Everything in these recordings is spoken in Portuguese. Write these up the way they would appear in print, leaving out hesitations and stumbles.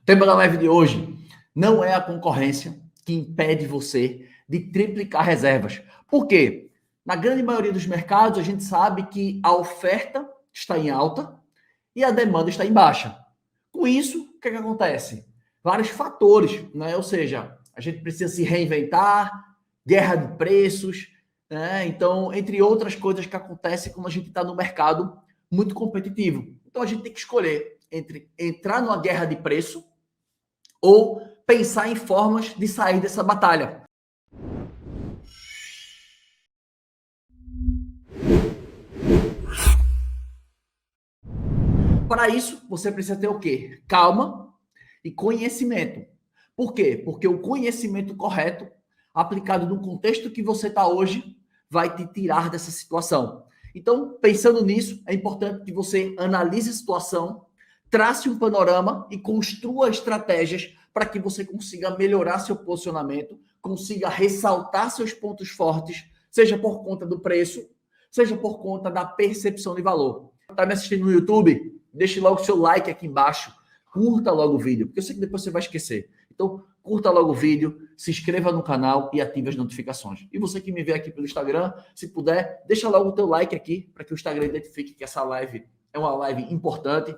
Tema da live de hoje: não é a concorrência que impede você de triplicar reservas. Por quê? Na grande maioria dos mercados, a gente sabe que a oferta está em alta e a demanda está em baixa. Com isso, o que acontece? Vários fatores, né? Ou seja, a gente precisa se reinventar, guerra de preços, né? Então, entre outras coisas que acontecem quando a gente está no mercado muito competitivo. Então, a gente tem que escolher entre entrar numa guerra de preço ou pensar em formas de sair dessa batalha. Para isso, você precisa ter o quê? Calma e conhecimento. Por quê? Porque o conhecimento correto, aplicado no contexto que você está hoje, vai te tirar dessa situação. Então, pensando nisso, é importante que você analise a situação, trace um panorama e construa estratégias para que você consiga melhorar seu posicionamento, consiga ressaltar seus pontos fortes, seja por conta do preço, seja por conta da percepção de valor. Está me assistindo no YouTube? Deixe logo o seu like aqui embaixo, curta logo o vídeo, porque eu sei que depois você vai esquecer. Então, curta logo o vídeo, se inscreva no canal e ative as notificações. E você que me vê aqui pelo Instagram, se puder, deixa logo o teu like aqui, para que o Instagram identifique que essa live é uma live importante,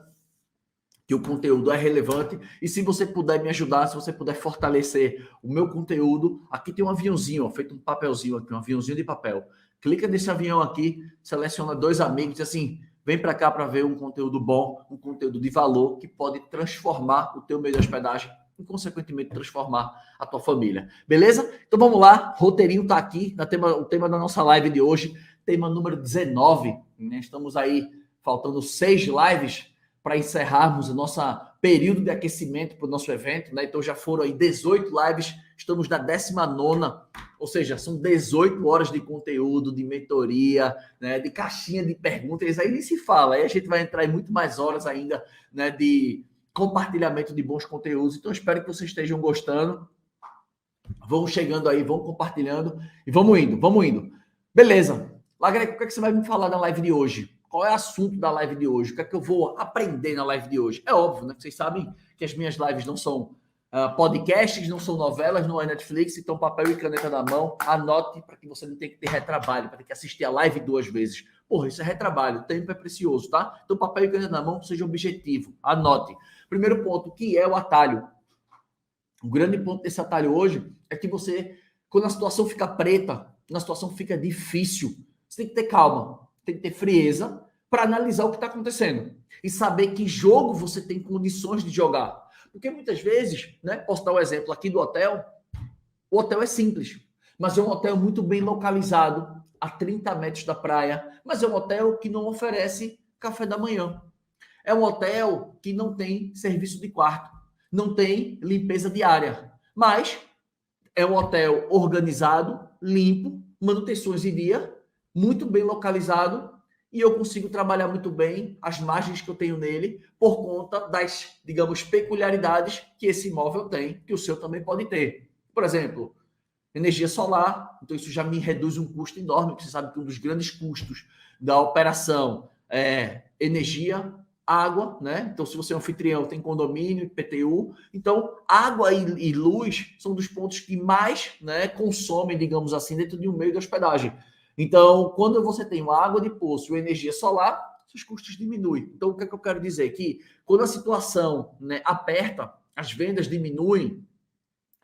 que o conteúdo é relevante. E se você puder me ajudar, se você puder fortalecer o meu conteúdo, aqui tem um aviãozinho, ó, feito um papelzinho aqui, um aviãozinho de papel. Clica nesse avião aqui, seleciona 2 amigos e assim, vem para cá para ver um conteúdo bom, um conteúdo de valor que pode transformar o teu meio de hospedagem e, consequentemente, transformar a tua família. Beleza? Então vamos lá, o roteirinho está aqui, o tema da nossa live de hoje, tema número 19. Né? Estamos aí, faltando 6 lives para encerrarmos o nosso período de aquecimento para o nosso evento, né? Então já foram aí 18 lives, estamos na 19ª, ou seja, são 18 horas de conteúdo, de mentoria, né? De caixinha de perguntas, aí nem se fala, aí a gente vai entrar em muito mais horas ainda, né? De compartilhamento de bons conteúdos, então espero que vocês estejam gostando, vão chegando aí, vão compartilhando e vamos indo. Beleza, Lagreco, o que é que você vai me falar na live de hoje? Qual é o assunto da live de hoje? O que é que eu vou aprender na live de hoje? É óbvio, né? Vocês sabem que as minhas lives não são podcasts, não são novelas, não é Netflix, então papel e caneta na mão, anote para que você não tenha que ter retrabalho, para ter que assistir a live 2 vezes. Porra, isso é retrabalho, o tempo é precioso, tá? Então papel e caneta na mão, seja objetivo, anote. Primeiro ponto, que é o atalho. O grande ponto desse atalho hoje é que você, quando a situação fica preta, quando a situação fica difícil, você tem que ter calma, tem que ter frieza para analisar o que está acontecendo e saber que jogo você tem condições de jogar. Porque muitas vezes, né, posso dar um exemplo aqui do hotel, o hotel é simples, mas é um hotel muito bem localizado, a 30 metros da praia, mas é um hotel que não oferece café da manhã. É um hotel que não tem serviço de quarto, não tem limpeza diária, mas é um hotel organizado, limpo, manutenções em dia, muito bem localizado e eu consigo trabalhar muito bem as margens que eu tenho nele por conta das, digamos, peculiaridades que esse imóvel tem, que o seu também pode ter. Por exemplo, energia solar, então isso já me reduz um custo enorme, porque você sabe que um dos grandes custos da operação é energia, água, né? Então, se você é um anfitrião, tem condomínio, IPTU. Então, água e luz são dos pontos que mais, né, consomem, digamos assim, dentro de um meio de hospedagem. Então, quando você tem uma água de poço e energia solar, seus custos diminuem. Então, o que é que eu quero dizer? Que quando a situação, né, aperta, as vendas diminuem,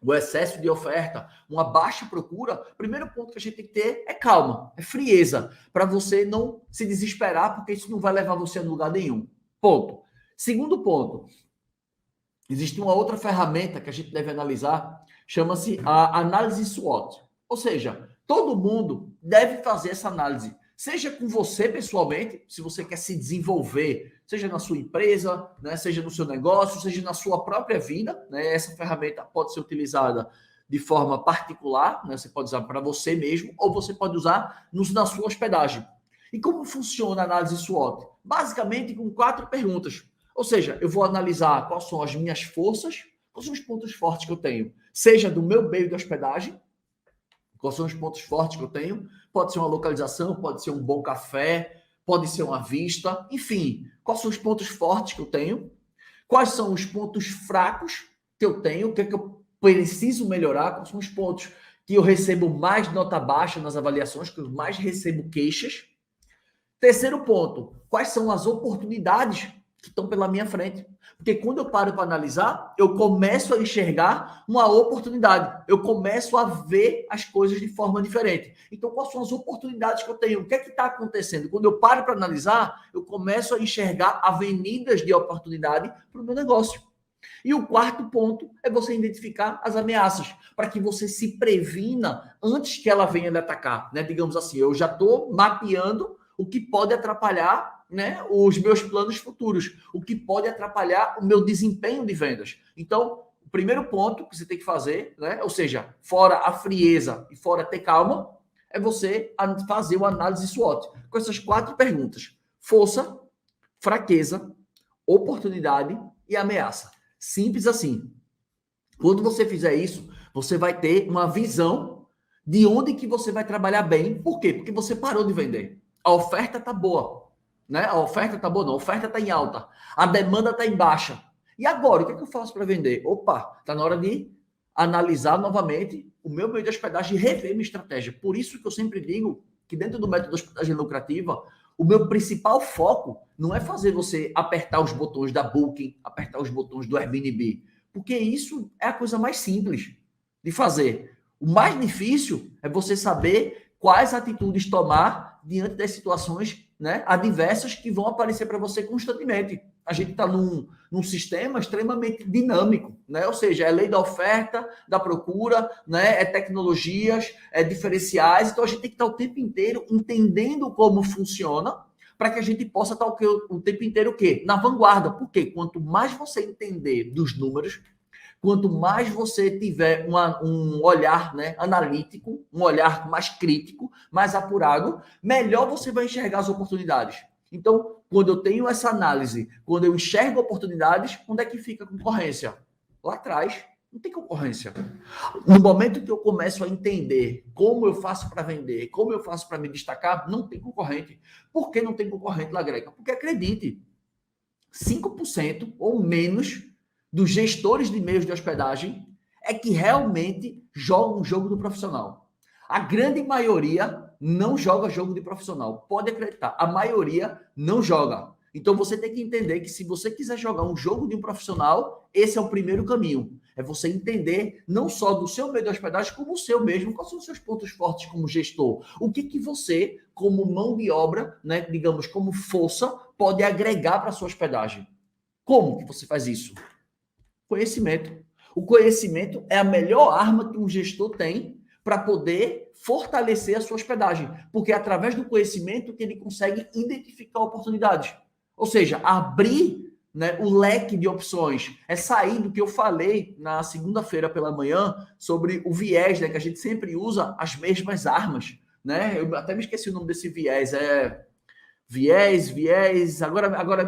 o excesso de oferta, uma baixa procura, o primeiro ponto que a gente tem que ter é calma, é frieza, para você não se desesperar, porque isso não vai levar você a lugar nenhum. Ponto. Segundo ponto, existe uma outra ferramenta que a gente deve analisar, chama-se a análise SWOT. Ou seja, todo mundo deve fazer essa análise, seja com você pessoalmente, se você quer se desenvolver, seja na sua empresa, né, seja no seu negócio, seja na sua própria vida, né, essa ferramenta pode ser utilizada de forma particular, né, você pode usar para você mesmo, ou você pode usar na sua hospedagem. E como funciona a análise SWOT? Basicamente com 4 perguntas. Ou seja, eu vou analisar quais são as minhas forças, quais são os pontos fortes que eu tenho, seja do meu meio de hospedagem, quais são os pontos fortes que eu tenho, pode ser uma localização, pode ser um bom café, pode ser uma vista, enfim, quais são os pontos fortes que eu tenho, Quais são os pontos fracos que eu tenho, o que é que eu preciso melhorar, quais são os pontos que eu recebo mais nota baixa nas avaliações, que eu mais recebo queixas. Terceiro ponto, quais são as oportunidades que estão pela minha frente? Porque quando eu paro para analisar, eu começo a enxergar uma oportunidade. Eu começo a ver as coisas de forma diferente. Então, quais são as oportunidades que eu tenho? O que é que está acontecendo? Quando eu paro para analisar, eu começo a enxergar avenidas de oportunidade para o meu negócio. E o quarto ponto é você identificar as ameaças, para que você se previna antes que ela venha lhe atacar, né? Digamos assim, eu já estou mapeando o que pode atrapalhar, né, os meus planos futuros, o que pode atrapalhar o meu desempenho de vendas. Então, o primeiro ponto que você tem que fazer, né, ou seja, fora a frieza e fora ter calma, é você fazer uma análise SWOT com essas 4 perguntas: força, fraqueza, oportunidade e ameaça. Simples assim. Quando você fizer isso, você vai ter uma visão de onde que você vai trabalhar bem. Por quê? Porque você parou de vender. A oferta tá boa, né? A oferta tá boa, não. A oferta tá em alta. A demanda tá em baixa. E agora, o que é que eu faço para vender? Opa, tá na hora de analisar novamente o meu meio de hospedagem e rever minha estratégia. Por isso que eu sempre digo que dentro do método de hospedagem lucrativa, o meu principal foco não é fazer você apertar os botões da Booking, apertar os botões do Airbnb, porque isso é a coisa mais simples de fazer. O mais difícil é você saber quais atitudes tomar diante das situações, né, adversas que vão aparecer para você constantemente. A gente está num sistema extremamente dinâmico, né? Ou seja, é lei da oferta, da procura, né? É tecnologias, é diferenciais. Então a gente tem que estar o tempo inteiro entendendo como funciona para que a gente possa estar o tempo inteiro o quê? Na vanguarda. Porque quanto mais você entender dos números, quanto mais você tiver um olhar, né, analítico, um olhar mais crítico, mais apurado, melhor você vai enxergar as oportunidades. Então, quando eu tenho essa análise, quando eu enxergo oportunidades, onde é que fica a concorrência? Lá atrás, não tem concorrência. No momento que eu começo a entender como eu faço para vender, como eu faço para me destacar, não tem concorrente. Por que não tem concorrente, Lagreca? Porque acredite, 5% ou menos dos gestores de meios de hospedagem é que realmente jogam um jogo do profissional. A grande maioria não joga jogo de profissional. Pode acreditar, a maioria não joga. Então você tem que entender que se você quiser jogar um jogo de um profissional, esse é o primeiro caminho. É você entender não só do seu meio de hospedagem, como o seu mesmo, quais são os seus pontos fortes como gestor. O que que você, como mão de obra, né, digamos, como força, pode agregar para a sua hospedagem. Como que você faz isso? Conhecimento. O conhecimento é a melhor arma que um gestor tem para poder fortalecer a sua hospedagem, porque é através do conhecimento que ele consegue identificar oportunidades. Ou seja, abrir, né, o leque de opções. É sair do que eu falei na segunda-feira pela manhã sobre o viés, né, que a gente sempre usa as mesmas armas. Né? Eu até me esqueci o nome desse viés. Viés, agora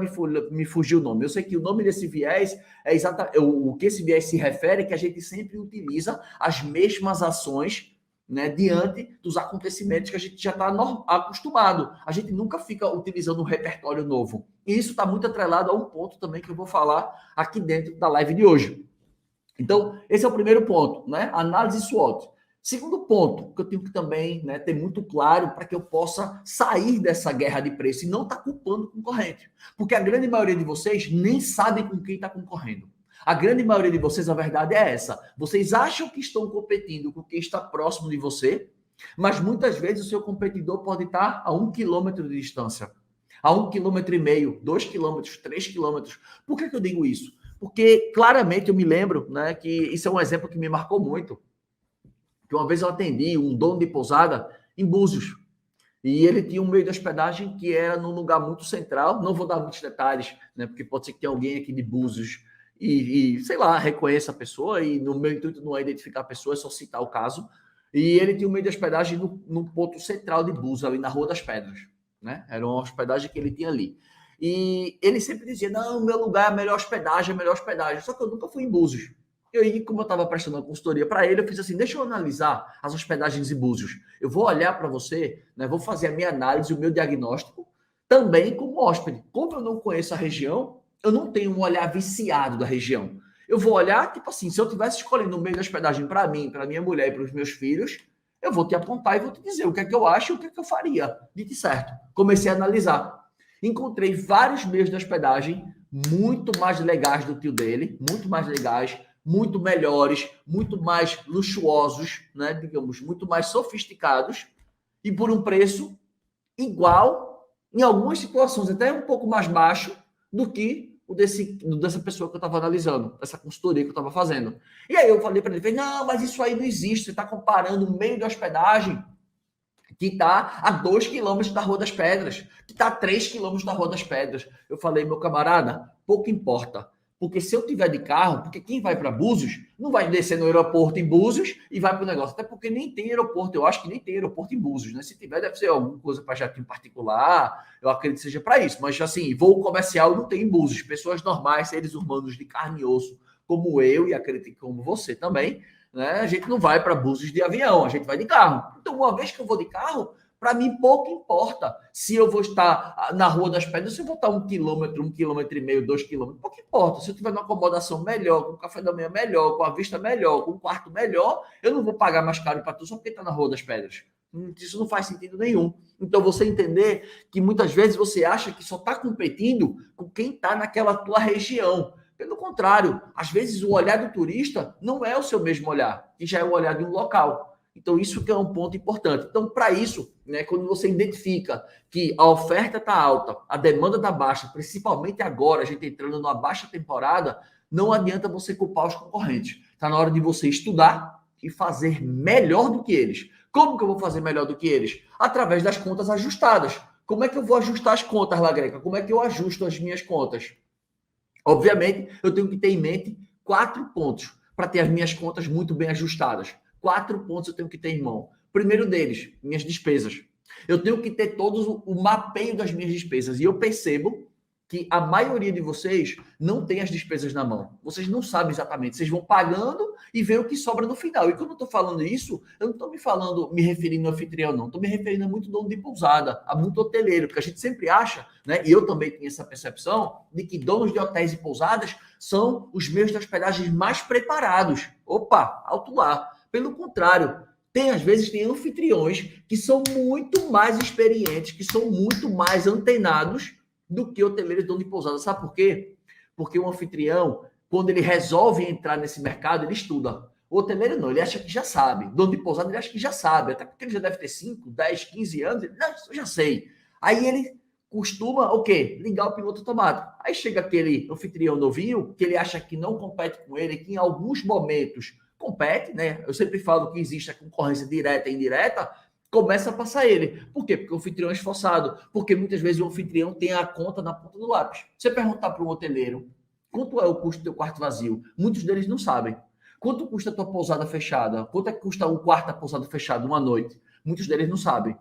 me fugiu o nome. Eu sei que o nome desse viés é exatamente o que esse viés se refere, é que a gente sempre utiliza as mesmas ações, né, diante dos acontecimentos que a gente já está acostumado. A gente nunca fica utilizando um repertório novo. E isso está muito atrelado a um ponto também que eu vou falar aqui dentro da live de hoje. Então, esse é o primeiro ponto, né? Análise SWOT. Segundo ponto, que eu tenho que também, né, ter muito claro para que eu possa sair dessa guerra de preço e não estar culpando o concorrente. Porque a grande maioria de vocês nem sabe com quem está concorrendo. A grande maioria de vocês, a verdade é essa. Vocês acham que estão competindo com quem está próximo de você, mas muitas vezes o seu competidor pode estar a 1 quilômetro de distância, a 1,5 quilômetros, 2 quilômetros, 3 quilômetros. Por que eu digo isso? Porque claramente eu me lembro, né, que isso é um exemplo que me marcou muito. Que uma vez eu atendi um dono de pousada em Búzios. E ele tinha um meio de hospedagem que era num lugar muito central. Não vou dar muitos detalhes, né? Porque pode ser que tenha alguém aqui de Búzios sei lá, reconheça a pessoa. E no meu intuito não é identificar a pessoa, é só citar o caso. E ele tinha um meio de hospedagem num ponto central de Búzios, ali na Rua das Pedras. Né? Era uma hospedagem que ele tinha ali. E ele sempre dizia, não, meu lugar é a melhor hospedagem, é a melhor hospedagem. Só que eu nunca fui em Búzios. E aí, como eu estava prestando uma consultoria para ele, eu fiz assim, deixa eu analisar as hospedagens em Búzios. Eu vou olhar para você, né, vou fazer a minha análise, o meu diagnóstico, também como hóspede. Como eu não conheço a região, Eu não tenho um olhar viciado da região. Eu vou olhar, tipo assim, se eu tivesse escolhendo no meio da hospedagem para mim, para minha mulher e para os meus filhos, eu vou te apontar e vou te dizer o que é que eu acho e o que é que eu faria. Dito certo. Comecei a analisar. Encontrei vários meios de hospedagem muito mais legais do que o dele, muito mais legais, muito melhores, muito mais luxuosos, né? Digamos, muito mais sofisticados e por um preço igual, em algumas situações até um pouco mais baixo do que o dessa pessoa que eu estava analisando, dessa consultoria que eu estava fazendo. E aí eu falei para ele, não, mas isso aí não existe, você está comparando o meio de hospedagem que está a 2 quilômetros da Rua das Pedras, que está a 3 quilômetros da Rua das Pedras. Eu falei, meu camarada, pouco importa. Porque se eu tiver de carro, porque quem vai para Búzios não vai descer no aeroporto em Búzios e vai para o negócio. Até porque nem tem aeroporto. Eu acho que nem tem aeroporto em Búzios, né? Se tiver, deve ser alguma coisa para jatinho particular. Eu acredito que seja para isso. Mas, assim, voo comercial não tem em Búzios. Pessoas normais, seres humanos de carne e osso, como eu e acredito que como você também, né? A gente não vai para Búzios de avião, a gente vai de carro. Então, uma vez que eu vou de carro, para mim pouco importa se eu vou estar na Rua das Pedras, se eu vou estar 1 quilômetro e meio, 2 quilômetros, pouco importa. Se eu tiver uma acomodação melhor, com café da manhã melhor, com a vista melhor, com um quarto melhor, eu não vou pagar mais caro para tu só porque está na Rua das Pedras. Isso não faz sentido nenhum. Então, você entender que muitas vezes você acha que só está competindo com quem está naquela tua região. Pelo contrário, às vezes o olhar do turista não é o seu mesmo olhar, que já é o olhar de um local. Então, isso que é um ponto importante. Então, para isso, né, quando você identifica que a oferta está alta, a demanda está baixa, principalmente agora, a gente entrando numa baixa temporada, não adianta você culpar os concorrentes. Está na hora de você estudar e fazer melhor do que eles. Como que eu vou fazer melhor do que eles? Através das contas ajustadas. Como é que eu vou ajustar as contas, Lagreca? Como é que eu ajusto as minhas contas? Obviamente, eu tenho que ter em mente 4 pontos para ter as minhas contas muito bem ajustadas. 4 pontos eu tenho que ter em mão. Primeiro deles, minhas despesas. Eu tenho que ter todos o mapeio das minhas despesas. E eu percebo que a maioria de vocês não tem as despesas na mão. Vocês não sabem exatamente. Vocês vão pagando e vê o que sobra no final. E quando eu estou falando isso, eu não estou me referindo ao anfitrião, não. Estou me referindo a muito dono de pousada, a muito hoteleiro, porque a gente sempre acha, né? E eu também tenho essa percepção, de que donos de hotéis e pousadas são os meios de hospedagem mais preparados. Opa, alto lá. Pelo contrário, às vezes tem anfitriões que são muito mais experientes, que são muito mais antenados do que hoteleiros e dono de pousada. Sabe por quê? Porque o anfitrião, quando ele resolve entrar nesse mercado, ele estuda. O hoteleiro não, ele acha que já sabe. O dono de pousada, ele acha que já sabe. Até porque ele já deve ter 5, 10, 15 anos. Ele, não, eu já sei. Aí ele costuma, o quê? Ligar o piloto automático. Aí chega aquele anfitrião novinho, que ele acha que não compete com ele, que em alguns momentos compete, né? Eu sempre falo que existe a concorrência direta e indireta, começa a passar ele. Por quê? Porque o anfitrião é esforçado. Porque muitas vezes o anfitrião tem a conta na ponta do lápis. Você perguntar para um hoteleiro quanto é o custo do teu quarto vazio, muitos deles não sabem. Quanto custa a tua pousada fechada? Quanto é que custa um quarto da pousada fechada uma noite? Muitos deles não sabem.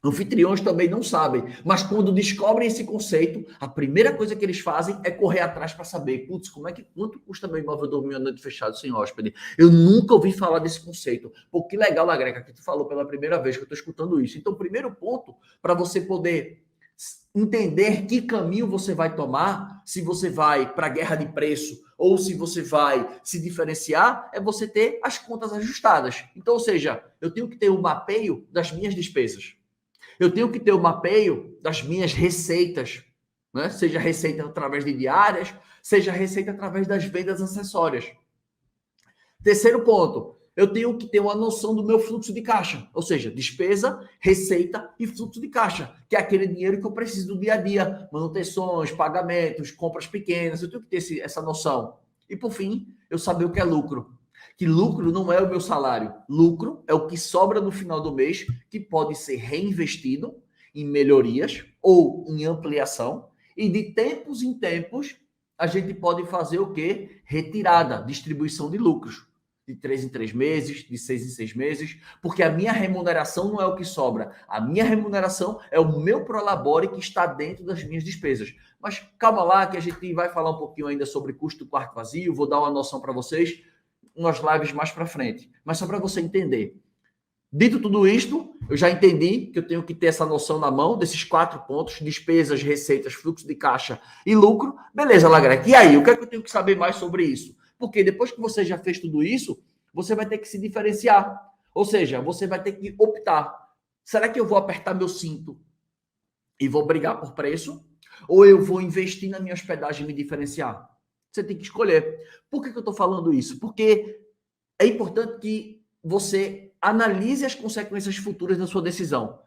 Anfitriões também não sabem, mas quando descobrem esse conceito, a primeira coisa que eles fazem é correr atrás para saber, putz, quanto custa meu imóvel dormir a noite fechado sem hóspede? Eu nunca ouvi falar desse conceito. Pô, que legal, Lagreca, que tu falou pela primeira vez que eu estou escutando isso. Então, o primeiro ponto para você poder entender que caminho você vai tomar, se você vai para a guerra de preço ou se você vai se diferenciar, é você ter as contas ajustadas. Então, ou seja, eu tenho que ter um mapeio das minhas despesas. Eu tenho que ter o mapeio das minhas receitas, né? Seja receita através de diárias, seja receita através das vendas acessórias. Terceiro ponto, eu tenho que ter uma noção do meu fluxo de caixa, ou seja, despesa, receita e fluxo de caixa, que é aquele dinheiro que eu preciso do dia a dia, manutenções, pagamentos, compras pequenas, eu tenho que ter essa noção. E por fim, eu saber o que é lucro. Que lucro não é o meu salário. Lucro é o que sobra no final do mês, que pode ser reinvestido em melhorias ou em ampliação. E de tempos em tempos, a gente pode fazer o quê? Retirada, distribuição de lucros. De 3 em 3 meses, de 6 em 6 meses, porque a minha remuneração não é o que sobra. A minha remuneração é o meu prolabore que está dentro das minhas despesas. Mas calma lá, que a gente vai falar um pouquinho ainda sobre custo do quarto vazio, vou dar uma noção para vocês umas lives mais para frente. Mas só para você entender, Dito tudo isto, eu já entendi que eu tenho que ter essa noção na mão desses 4 pontos: despesas, receitas, fluxo de caixa e lucro. Beleza, Lagrec. E aí, o que é que eu tenho que saber mais sobre isso? Porque depois que você já fez tudo isso, você vai ter que se diferenciar. Ou seja, você vai ter que optar. Será que eu vou apertar meu cinto e vou brigar por preço? Ou eu vou investir na minha hospedagem e me diferenciar? Você tem que escolher. Por que eu estou falando isso? Porque é importante que você analise as consequências futuras da sua decisão.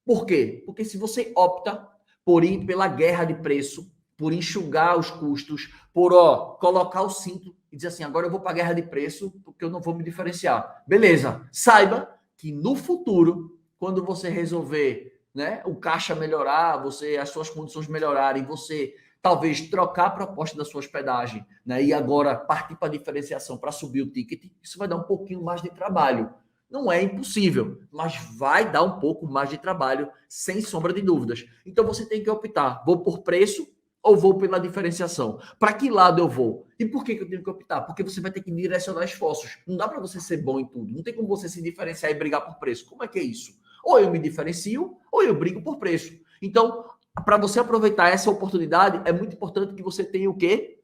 Por quê? Porque se você opta por ir pela guerra de preço, por enxugar os custos, por colocar o cinto e dizer assim, agora eu vou para a guerra de preço porque eu não vou me diferenciar. Beleza. Saiba que no futuro, quando você resolver, né, o caixa melhorar, as suas condições melhorarem, você talvez trocar a proposta da sua hospedagem, né, e agora partir para a diferenciação para subir o ticket, isso vai dar um pouquinho mais de trabalho. Não é impossível, mas vai dar um pouco mais de trabalho, sem sombra de dúvidas. Então você tem que optar, vou por preço ou vou pela diferenciação? Para que lado eu vou? E por que eu tenho que optar? Porque você vai ter que direcionar esforços. Não dá para você ser bom em tudo. Não tem como você se diferenciar e brigar por preço. Como é que é isso? Ou eu me diferencio, ou eu brigo por preço. Então, para você aproveitar essa oportunidade, é muito importante que você tenha o quê?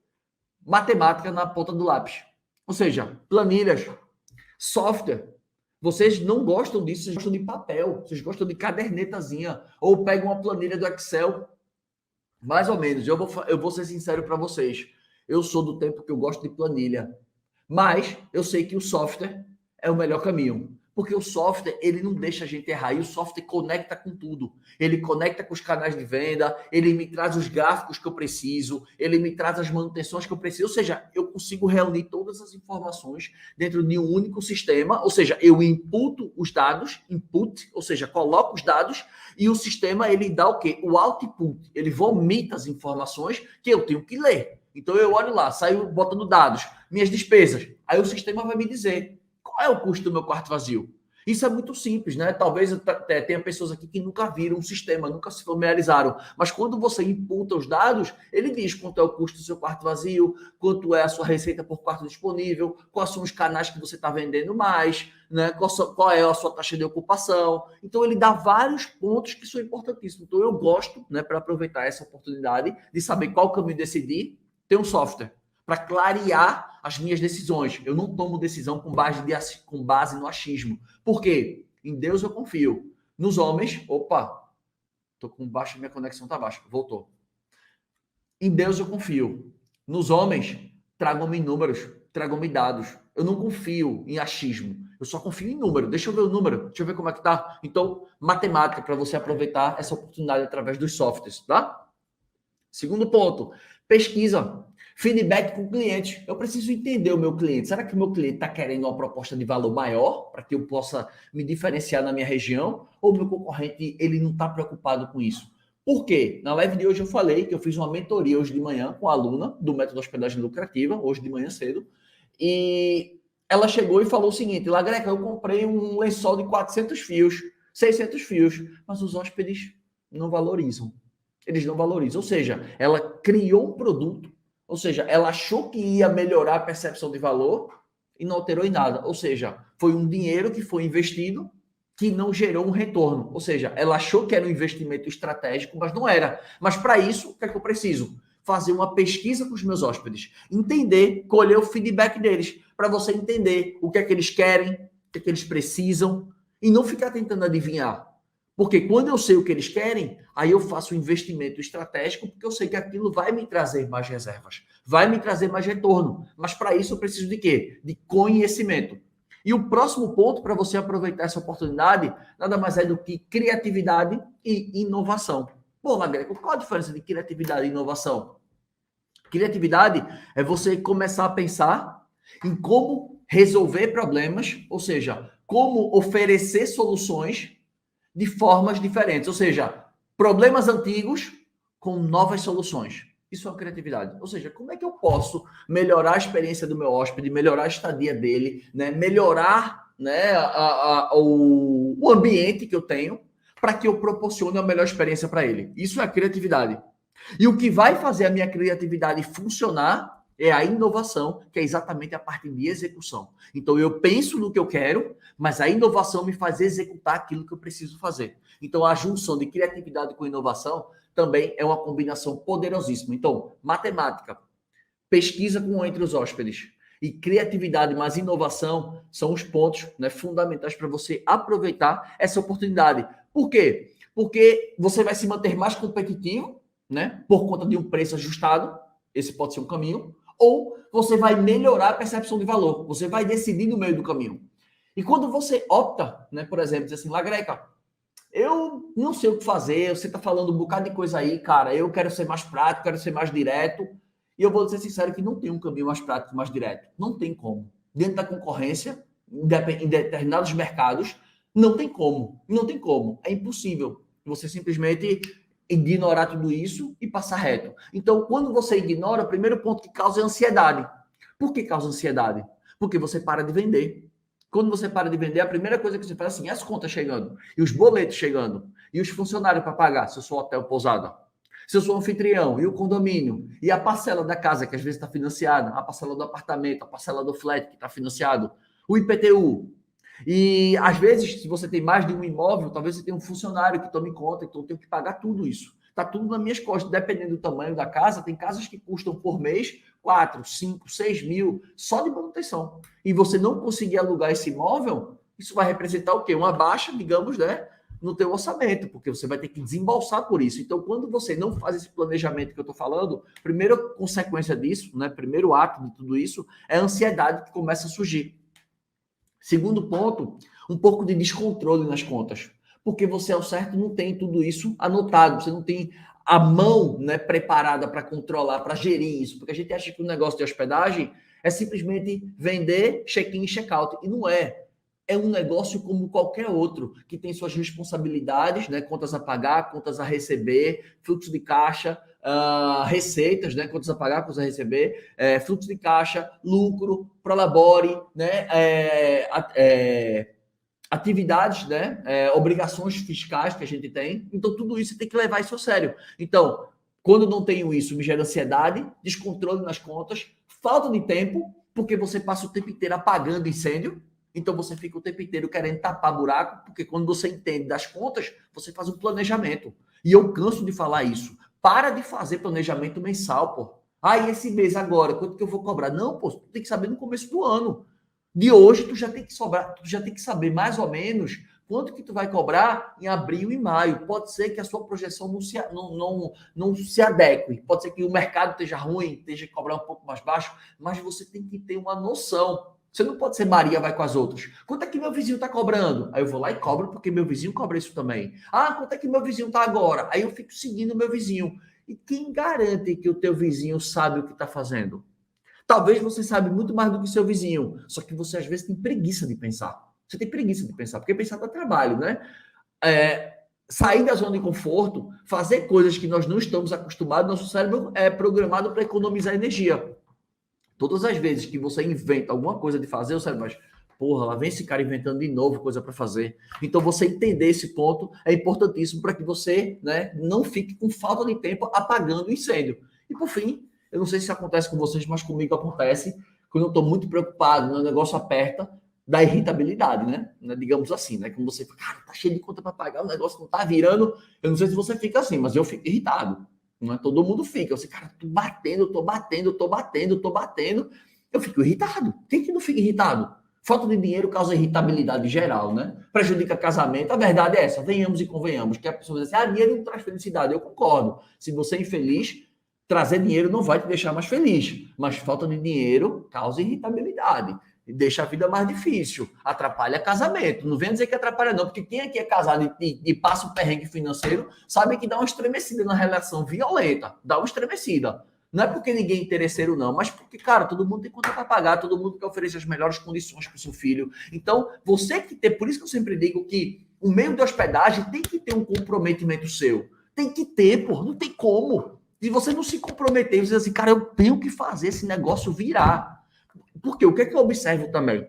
Matemática na ponta do lápis. Ou seja, planilhas, software. Vocês não gostam disso, vocês gostam de papel, vocês gostam de cadernetazinha, ou pegam uma planilha do Excel. Mais ou menos, eu vou ser sincero para vocês. Eu sou do tempo que eu gosto de planilha, mas eu sei que o software é o melhor caminho. Porque o software, ele não deixa a gente errar. E o software conecta com tudo. Ele conecta com os canais de venda, ele me traz os gráficos que eu preciso, ele me traz as manutenções que eu preciso. Ou seja, eu consigo reunir todas as informações dentro de um único sistema. Ou seja, eu imputo os dados, ou seja, coloco os dados, e o sistema, ele dá o quê? O output. Ele vomita as informações que eu tenho que ler. Então, eu olho lá, saio botando dados, minhas despesas. Aí o sistema vai me dizer qual é o custo do meu quarto vazio. Isso é muito simples, né? Talvez tenha pessoas aqui que nunca viram um sistema, nunca se familiarizaram. Mas quando você imputa os dados, ele diz quanto é o custo do seu quarto vazio, quanto é a sua receita por quarto disponível, quais são os canais que você está vendendo mais, né? Qual é a sua taxa de ocupação. Então, ele dá vários pontos que são importantíssimos. Então, eu gosto, né, para aproveitar essa oportunidade de saber qual caminho decidir, ter um software para clarear as minhas decisões. Eu não tomo decisão com base no achismo. Por quê? Em Deus eu confio. Nos homens, tô com baixo, minha conexão tá baixa. Voltou. Em Deus eu confio. Nos homens, tragam-me números, tragam-me dados. Eu não confio em achismo. Eu só confio em número. Deixa eu ver o número, deixa eu ver como é que tá. Então, matemática para você aproveitar essa oportunidade através dos softwares, tá? Segundo ponto, pesquisa. Feedback com o cliente. Eu preciso entender o meu cliente. Será que o meu cliente está querendo uma proposta de valor maior para que eu possa me diferenciar na minha região? Ou o meu concorrente ele não está preocupado com isso? Por quê? Na live de hoje eu falei que eu fiz uma mentoria hoje de manhã com a aluna do método hospedagem lucrativa, hoje de manhã cedo, e ela chegou e falou o seguinte: Lagreca, eu comprei um lençol de 400 fios, 600 fios, mas os hóspedes não valorizam. Eles não valorizam. Ou seja, ela criou um produto. Ou seja, ela achou que ia melhorar a percepção de valor e não alterou em nada. Ou seja, foi um dinheiro que foi investido que não gerou um retorno. Ou seja, ela achou que era um investimento estratégico, mas não era. Mas para isso, o que é que eu preciso? Fazer uma pesquisa com os meus hóspedes. Entender, colher o feedback deles. Para você entender o que é que eles querem, o que é que eles precisam. E não ficar tentando adivinhar. Porque quando eu sei o que eles querem, aí eu faço um investimento estratégico, porque eu sei que aquilo vai me trazer mais reservas, vai me trazer mais retorno. Mas para isso eu preciso de quê? De conhecimento. E o próximo ponto para você aproveitar essa oportunidade, nada mais é do que criatividade e inovação. Bom, Lagreco, qual a diferença de criatividade e inovação? Criatividade é você começar a pensar em como resolver problemas, ou seja, como oferecer soluções de formas diferentes, ou seja, problemas antigos com novas soluções. Isso é uma criatividade. Ou seja, como é que eu posso melhorar a experiência do meu hóspede, melhorar a estadia dele, né? Melhorar, né, o ambiente que eu tenho para que eu proporcione a melhor experiência para ele. Isso é a criatividade. E o que vai fazer a minha criatividade funcionar É a inovação, que é exatamente a parte de execução. Então, eu penso no que eu quero, mas a inovação me faz executar aquilo que eu preciso fazer. Então, a junção de criatividade com inovação também é uma combinação poderosíssima. Então, matemática, pesquisa com entre os hóspedes e criatividade mais inovação são os pontos, né, fundamentais para você aproveitar essa oportunidade. Por quê? Porque você vai se manter mais competitivo, né, por conta de um preço ajustado, esse pode ser um caminho, ou você vai melhorar a percepção de valor, você vai decidir no meio do caminho. E quando você opta, né, por exemplo, diz assim, Lagreca, eu não sei o que fazer, você está falando um bocado de coisa aí, cara, eu quero ser mais prático, quero ser mais direto, e eu vou ser sincero que não tem um caminho mais prático, mais direto. Não tem como. Dentro da concorrência, em determinados mercados, não tem como. Não tem como. É impossível você simplesmente ignorar tudo isso e passar reto. Então, quando você ignora, o primeiro ponto que causa é ansiedade. Por que causa ansiedade? Porque você para de vender. Quando você para de vender, a primeira coisa que você faz é assim, as contas chegando, e os boletos chegando, e os funcionários para pagar, se eu sou hotel pousada. Se eu sou anfitrião, e o condomínio, e a parcela da casa, que às vezes está financiada, a parcela do apartamento, a parcela do flat, que está financiado, o IPTU. E às vezes, se você tem mais de um imóvel, talvez você tenha um funcionário que tome conta, então eu tenho que pagar tudo isso. Está tudo nas minhas costas, dependendo do tamanho da casa. Tem casas que custam por mês 4, 5, 6 mil só de manutenção. E você não conseguir alugar esse imóvel, isso vai representar o quê? Uma baixa, digamos, né, no teu orçamento, porque você vai ter que desembolsar por isso. Então, quando você não faz esse planejamento que eu estou falando, primeira consequência disso, né, primeiro ato de tudo isso, é a ansiedade que começa a surgir. Segundo ponto, um pouco de descontrole nas contas, porque você, ao certo, não tem tudo isso anotado, você não tem a mão, né, preparada para controlar, para gerir isso, porque a gente acha que o negócio de hospedagem é simplesmente vender check-in e check-out, e não é. É um negócio como qualquer outro, que tem suas responsabilidades, né, contas a pagar, contas a receber, fluxo de caixa, receitas, né, contas a pagar, contas a receber, fluxo de caixa, lucro, prolabore, né, atividades, né, obrigações fiscais que a gente tem. Então, tudo isso você tem que levar isso a sério. Então, quando não tenho isso, me gera ansiedade, descontrole nas contas, falta de tempo, porque você passa o tempo inteiro apagando incêndio. Então, você fica o tempo inteiro querendo tapar buraco, porque quando você entende das contas, você faz um planejamento. E eu canso de falar isso. Para de fazer planejamento mensal, pô. E esse mês agora, quanto que eu vou cobrar? Não, pô, tu tem que saber no começo do ano. De hoje, tu já tem que saber mais ou menos quanto que tu vai cobrar em abril e maio. Pode ser que a sua projeção não se adeque. Pode ser que o mercado esteja ruim, esteja que cobrar um pouco mais baixo, mas você tem que ter uma noção. Você não pode ser Maria, vai com as outras. Quanto é que meu vizinho está cobrando? Aí eu vou lá e cobro, porque meu vizinho cobra isso também. Quanto é que meu vizinho está agora? Aí eu fico seguindo o meu vizinho. E quem garante que o teu vizinho sabe o que está fazendo? Talvez você saiba muito mais do que seu vizinho, só que você às vezes tem preguiça de pensar. Você tem preguiça de pensar, porque pensar dá trabalho, né? Sair da zona de conforto, fazer coisas que nós não estamos acostumados, nosso cérebro é programado para economizar energia. Todas as vezes que você inventa alguma coisa de fazer, o cérebro vai, porra, lá vem esse cara inventando de novo coisa para fazer. Então, você entender esse ponto é importantíssimo para que você, né, não fique com falta de tempo apagando o incêndio. E, por fim, eu não sei se acontece com vocês, mas comigo acontece, quando eu estou muito preocupado, o negócio aperta, da irritabilidade, né? Digamos assim, né? Como você fala, cara, tá cheio de conta para pagar, o negócio não tá virando. Eu não sei se você fica assim, mas eu fico irritado. Não é? Todo mundo fica. Eu sei, cara, tô batendo. Eu fico irritado. Quem que não fica irritado? Falta de dinheiro causa irritabilidade geral, né? Prejudica casamento. A verdade é essa, venhamos e convenhamos, que a pessoa diz assim, dinheiro não traz felicidade. Eu concordo. Se você é infeliz, trazer dinheiro não vai te deixar mais feliz. Mas falta de dinheiro causa irritabilidade. Deixa a vida mais difícil, atrapalha casamento. Não vem dizer que atrapalha, não, porque quem aqui é casado e passa um perrengue financeiro sabe que dá uma estremecida na relação violenta, dá uma estremecida. Não é porque ninguém é interesseiro, não, mas porque, cara, todo mundo tem conta para pagar, todo mundo quer oferecer as melhores condições para o seu filho. Então, você que tem, por isso que eu sempre digo que o meio de hospedagem tem que ter um comprometimento seu. Tem que ter, pô, não tem como. Se você não se comprometer, você diz assim, cara, eu tenho que fazer esse negócio virar. Porque o que é que eu observo também?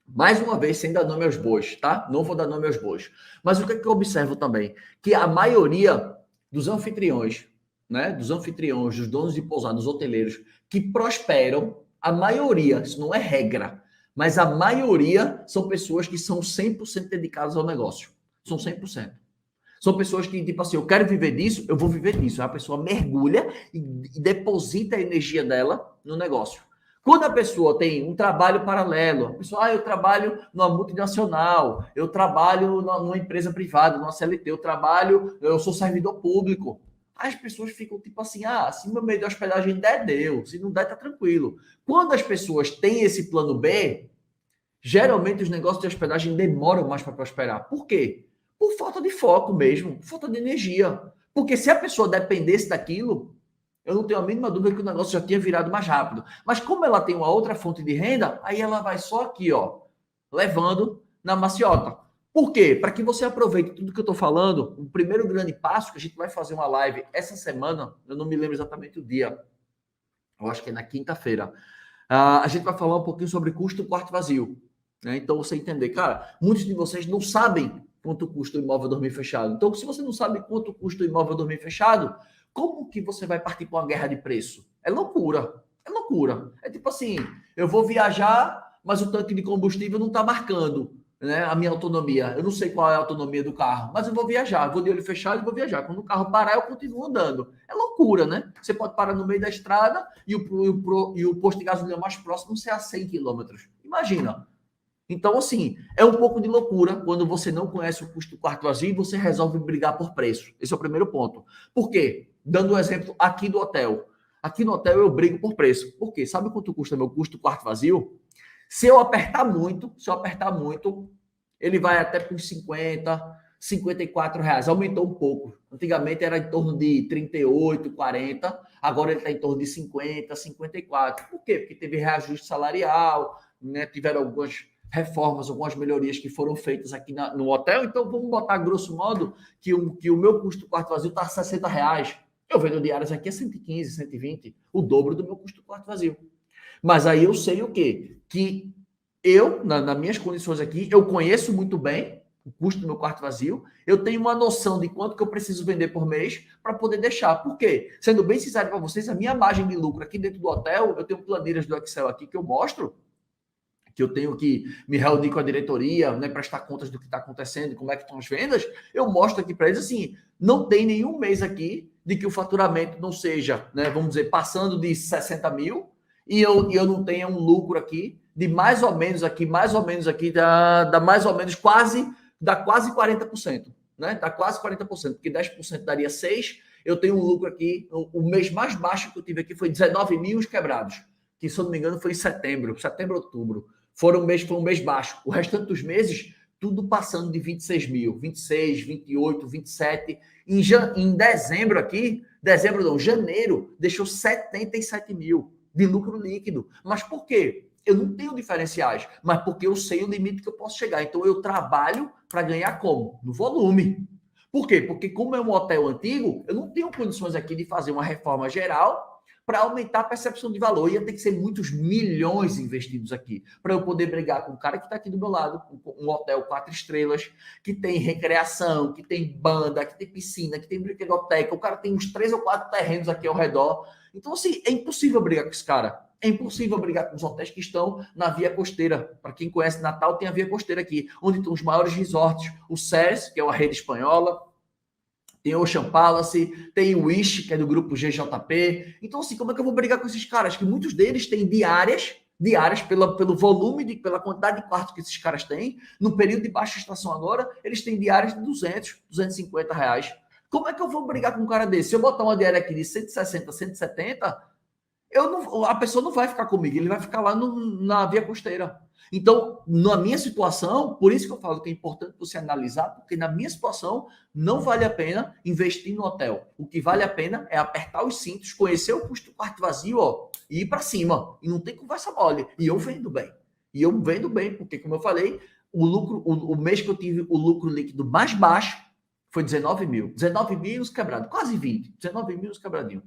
Mais uma vez, sem dar nome aos bois, tá? Não vou dar nome aos bois. Mas o que é que eu observo também? Que a maioria dos anfitriões, né, dos anfitriões, dos donos de pousadas, dos hoteleiros, que prosperam, a maioria, isso não é regra, mas a maioria são pessoas que são 100% dedicadas ao negócio. São 100%. São pessoas que, tipo assim, eu quero viver disso, eu vou viver disso. A pessoa mergulha e deposita a energia dela no negócio. Quando a pessoa tem um trabalho paralelo, a pessoa, eu trabalho numa multinacional, eu trabalho numa empresa privada, numa CLT, eu sou servidor público. As pessoas ficam tipo assim, se meu meio de hospedagem der, deu. Se não der, tá tranquilo. Quando as pessoas têm esse plano B, geralmente os negócios de hospedagem demoram mais para prosperar. Por quê? Por falta de foco mesmo, falta de energia. Porque se a pessoa dependesse daquilo, eu não tenho a mínima dúvida que o negócio já tinha virado mais rápido. Mas como ela tem uma outra fonte de renda, aí ela vai só aqui, ó, levando na maciota. Por quê? Para que você aproveite tudo que eu estou falando, o primeiro grande passo que a gente vai fazer uma live essa semana, eu não me lembro exatamente o dia, eu acho que é na quinta-feira, a gente vai falar um pouquinho sobre custo do quarto vazio. Né? Então, você entender, cara, muitos de vocês não sabem quanto custa o imóvel dormir fechado. Então, se você não sabe quanto custa o imóvel dormir fechado, como que você vai partir para uma guerra de preço? É loucura. É loucura. É tipo assim, eu vou viajar, mas o tanque de combustível não está marcando, né, a minha autonomia. Eu não sei qual é a autonomia do carro, mas eu vou viajar. Eu vou de olho fechado e vou viajar. Quando o carro parar, eu continuo andando. É loucura, né? Você pode parar no meio da estrada e o posto de gasolina mais próximo ser a 100 quilômetros. Imagina. Então, assim, é um pouco de loucura quando você não conhece o custo do quarto vazio e você resolve brigar por preço. Esse é o primeiro ponto. Por quê? Dando um exemplo aqui do hotel. Aqui no hotel eu brigo por preço. Por quê? Sabe quanto custa meu custo do quarto vazio? Se eu apertar muito, ele vai até por 50, 54 reais. Aumentou um pouco. Antigamente era em torno de 38, 40. Agora ele está em torno de 50, 54. Por quê? Porque teve reajuste salarial, né? Tiveram algumas reformas, algumas melhorias que foram feitas aqui no hotel. Então, vamos botar, grosso modo, que o meu custo do quarto vazio está a 60 reais. Eu vendo diárias aqui a 115, 120, o dobro do meu custo do quarto vazio. Mas aí eu sei o quê? Que eu, nas minhas condições aqui, eu conheço muito bem o custo do meu quarto vazio, eu tenho uma noção de quanto que eu preciso vender por mês para poder deixar. Por quê? Sendo bem sincero para vocês, a minha margem de lucro aqui dentro do hotel, eu tenho planilhas do Excel aqui que eu mostro, que eu tenho que me reunir com a diretoria, né, prestar contas do que está acontecendo, como é que estão as vendas, eu mostro aqui para eles assim, não tem nenhum mês aqui de que o faturamento não seja, né, vamos dizer, passando de 60 mil, e eu não tenha um lucro aqui de mais ou menos aqui, dá mais ou menos dá quase 40%, né? Dá quase 40%, porque 10% daria 6, eu tenho um lucro aqui, o mês mais baixo que eu tive aqui foi 19 mil quebrados, que se eu não me engano foi em setembro, outubro. Foi um mês baixo. O restante dos meses, tudo passando de 26 mil, 26, 28, 27. Em dezembro aqui, janeiro, deixou 77 mil de lucro líquido. Mas por quê? Eu não tenho diferenciais, mas porque eu sei o limite que eu posso chegar. Então, eu trabalho para ganhar como? No volume. Por quê? Porque como é um hotel antigo, eu não tenho condições aqui de fazer uma reforma geral para aumentar a percepção de valor. Ia ter que ser muitos milhões investidos aqui para eu poder brigar com o cara que está aqui do meu lado, um hotel 4 estrelas, que tem recreação, que tem banda, que tem piscina, que tem brinquedoteca. O cara tem uns 3 ou 4 terrenos aqui ao redor. Então, assim, é impossível brigar com esse cara. É impossível brigar com os hotéis que estão na Via Costeira. Para quem conhece Natal, tem a Via Costeira aqui, onde estão os maiores resorts. O SES, que é uma rede espanhola, tem o Ocean Palace, tem o Wish, que é do grupo GJP. Então, assim, como é que eu vou brigar com esses caras? Que muitos deles têm diárias pelo volume, pela quantidade de quartos que esses caras têm. No período de baixa estação agora, eles têm diárias de 200, 250 reais. Como é que eu vou brigar com um cara desse? Se eu botar uma diária aqui de 160, 170, a pessoa não vai ficar comigo, ele vai ficar lá na Via Costeira. Então, na minha situação, por isso que eu falo que é importante você analisar, porque na minha situação não vale a pena investir no hotel. O que vale a pena é apertar os cintos, conhecer o custo do quarto vazio, ó, e ir para cima. E não tem conversa mole. E eu vendo bem. Porque, como eu falei, o mês que eu tive o lucro líquido mais baixo foi 19 mil. 19 mil os quebrados, quase 20. 19 mil os quebradinhos.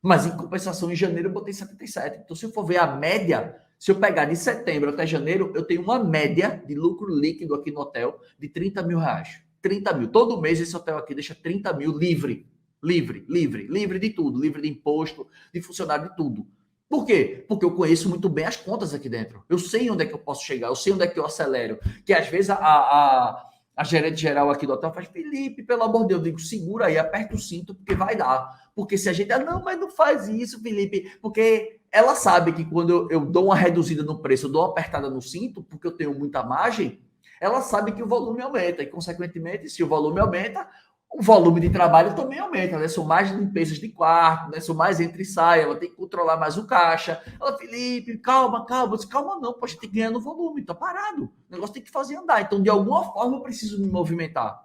Mas, em compensação, em janeiro eu botei 77. Então, se eu for ver a média, se eu pegar de setembro até janeiro, eu tenho uma média de lucro líquido aqui no hotel de 30 mil reais. 30 mil. Todo mês esse hotel aqui deixa 30 mil livre. Livre, livre, livre de tudo, livre de imposto, de funcionário, de tudo. Por quê? Porque eu conheço muito bem as contas aqui dentro. Eu sei onde é que eu posso chegar, eu sei onde é que eu acelero. Que às vezes a gerente geral aqui do hotel faz, Felipe, pelo amor de Deus, eu digo, segura aí, aperta o cinto, porque vai dar. Porque se a gente, não, mas não faz isso, Felipe, porque ela sabe que quando eu dou uma reduzida no preço, eu dou uma apertada no cinto, porque eu tenho muita margem, ela sabe que o volume aumenta, e consequentemente, se o volume aumenta, o volume de trabalho também aumenta, né? São mais limpezas de quarto, né? São mais entra e sai, ela tem que controlar mais o caixa. Ela, Felipe, calma, calma. Eu disse, calma não, pô, a gente tem que ganhar no volume, tá parado. O negócio tem que fazer andar. Então, de alguma forma, eu preciso me movimentar.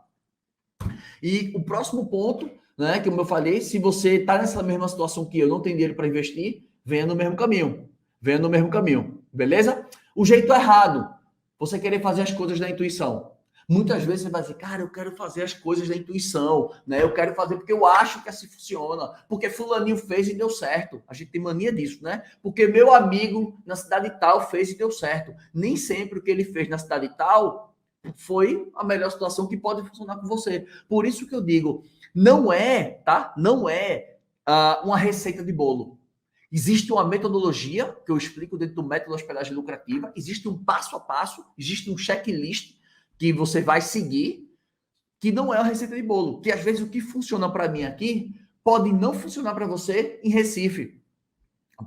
E o próximo ponto, né, que como eu falei, se você está nessa mesma situação que eu, não tem dinheiro para investir, venha no mesmo caminho. Venha no mesmo caminho, beleza? O jeito errado, você querer fazer as coisas da intuição. Muitas vezes você vai dizer, cara, eu quero fazer as coisas da intuição, né? Eu quero fazer porque eu acho que assim funciona, porque fulaninho fez e deu certo. A gente tem mania disso, né? Porque meu amigo na cidade tal fez e deu certo. Nem sempre o que ele fez na cidade tal foi a melhor situação que pode funcionar com você. Por isso que eu digo, não é, tá? Não é uma receita de bolo. Existe uma metodologia que eu explico dentro do método de hospedagem lucrativa, existe um passo a passo, existe um checklist que você vai seguir, que não é uma receita de bolo, que às vezes o que funciona para mim aqui pode não funcionar para você em Recife,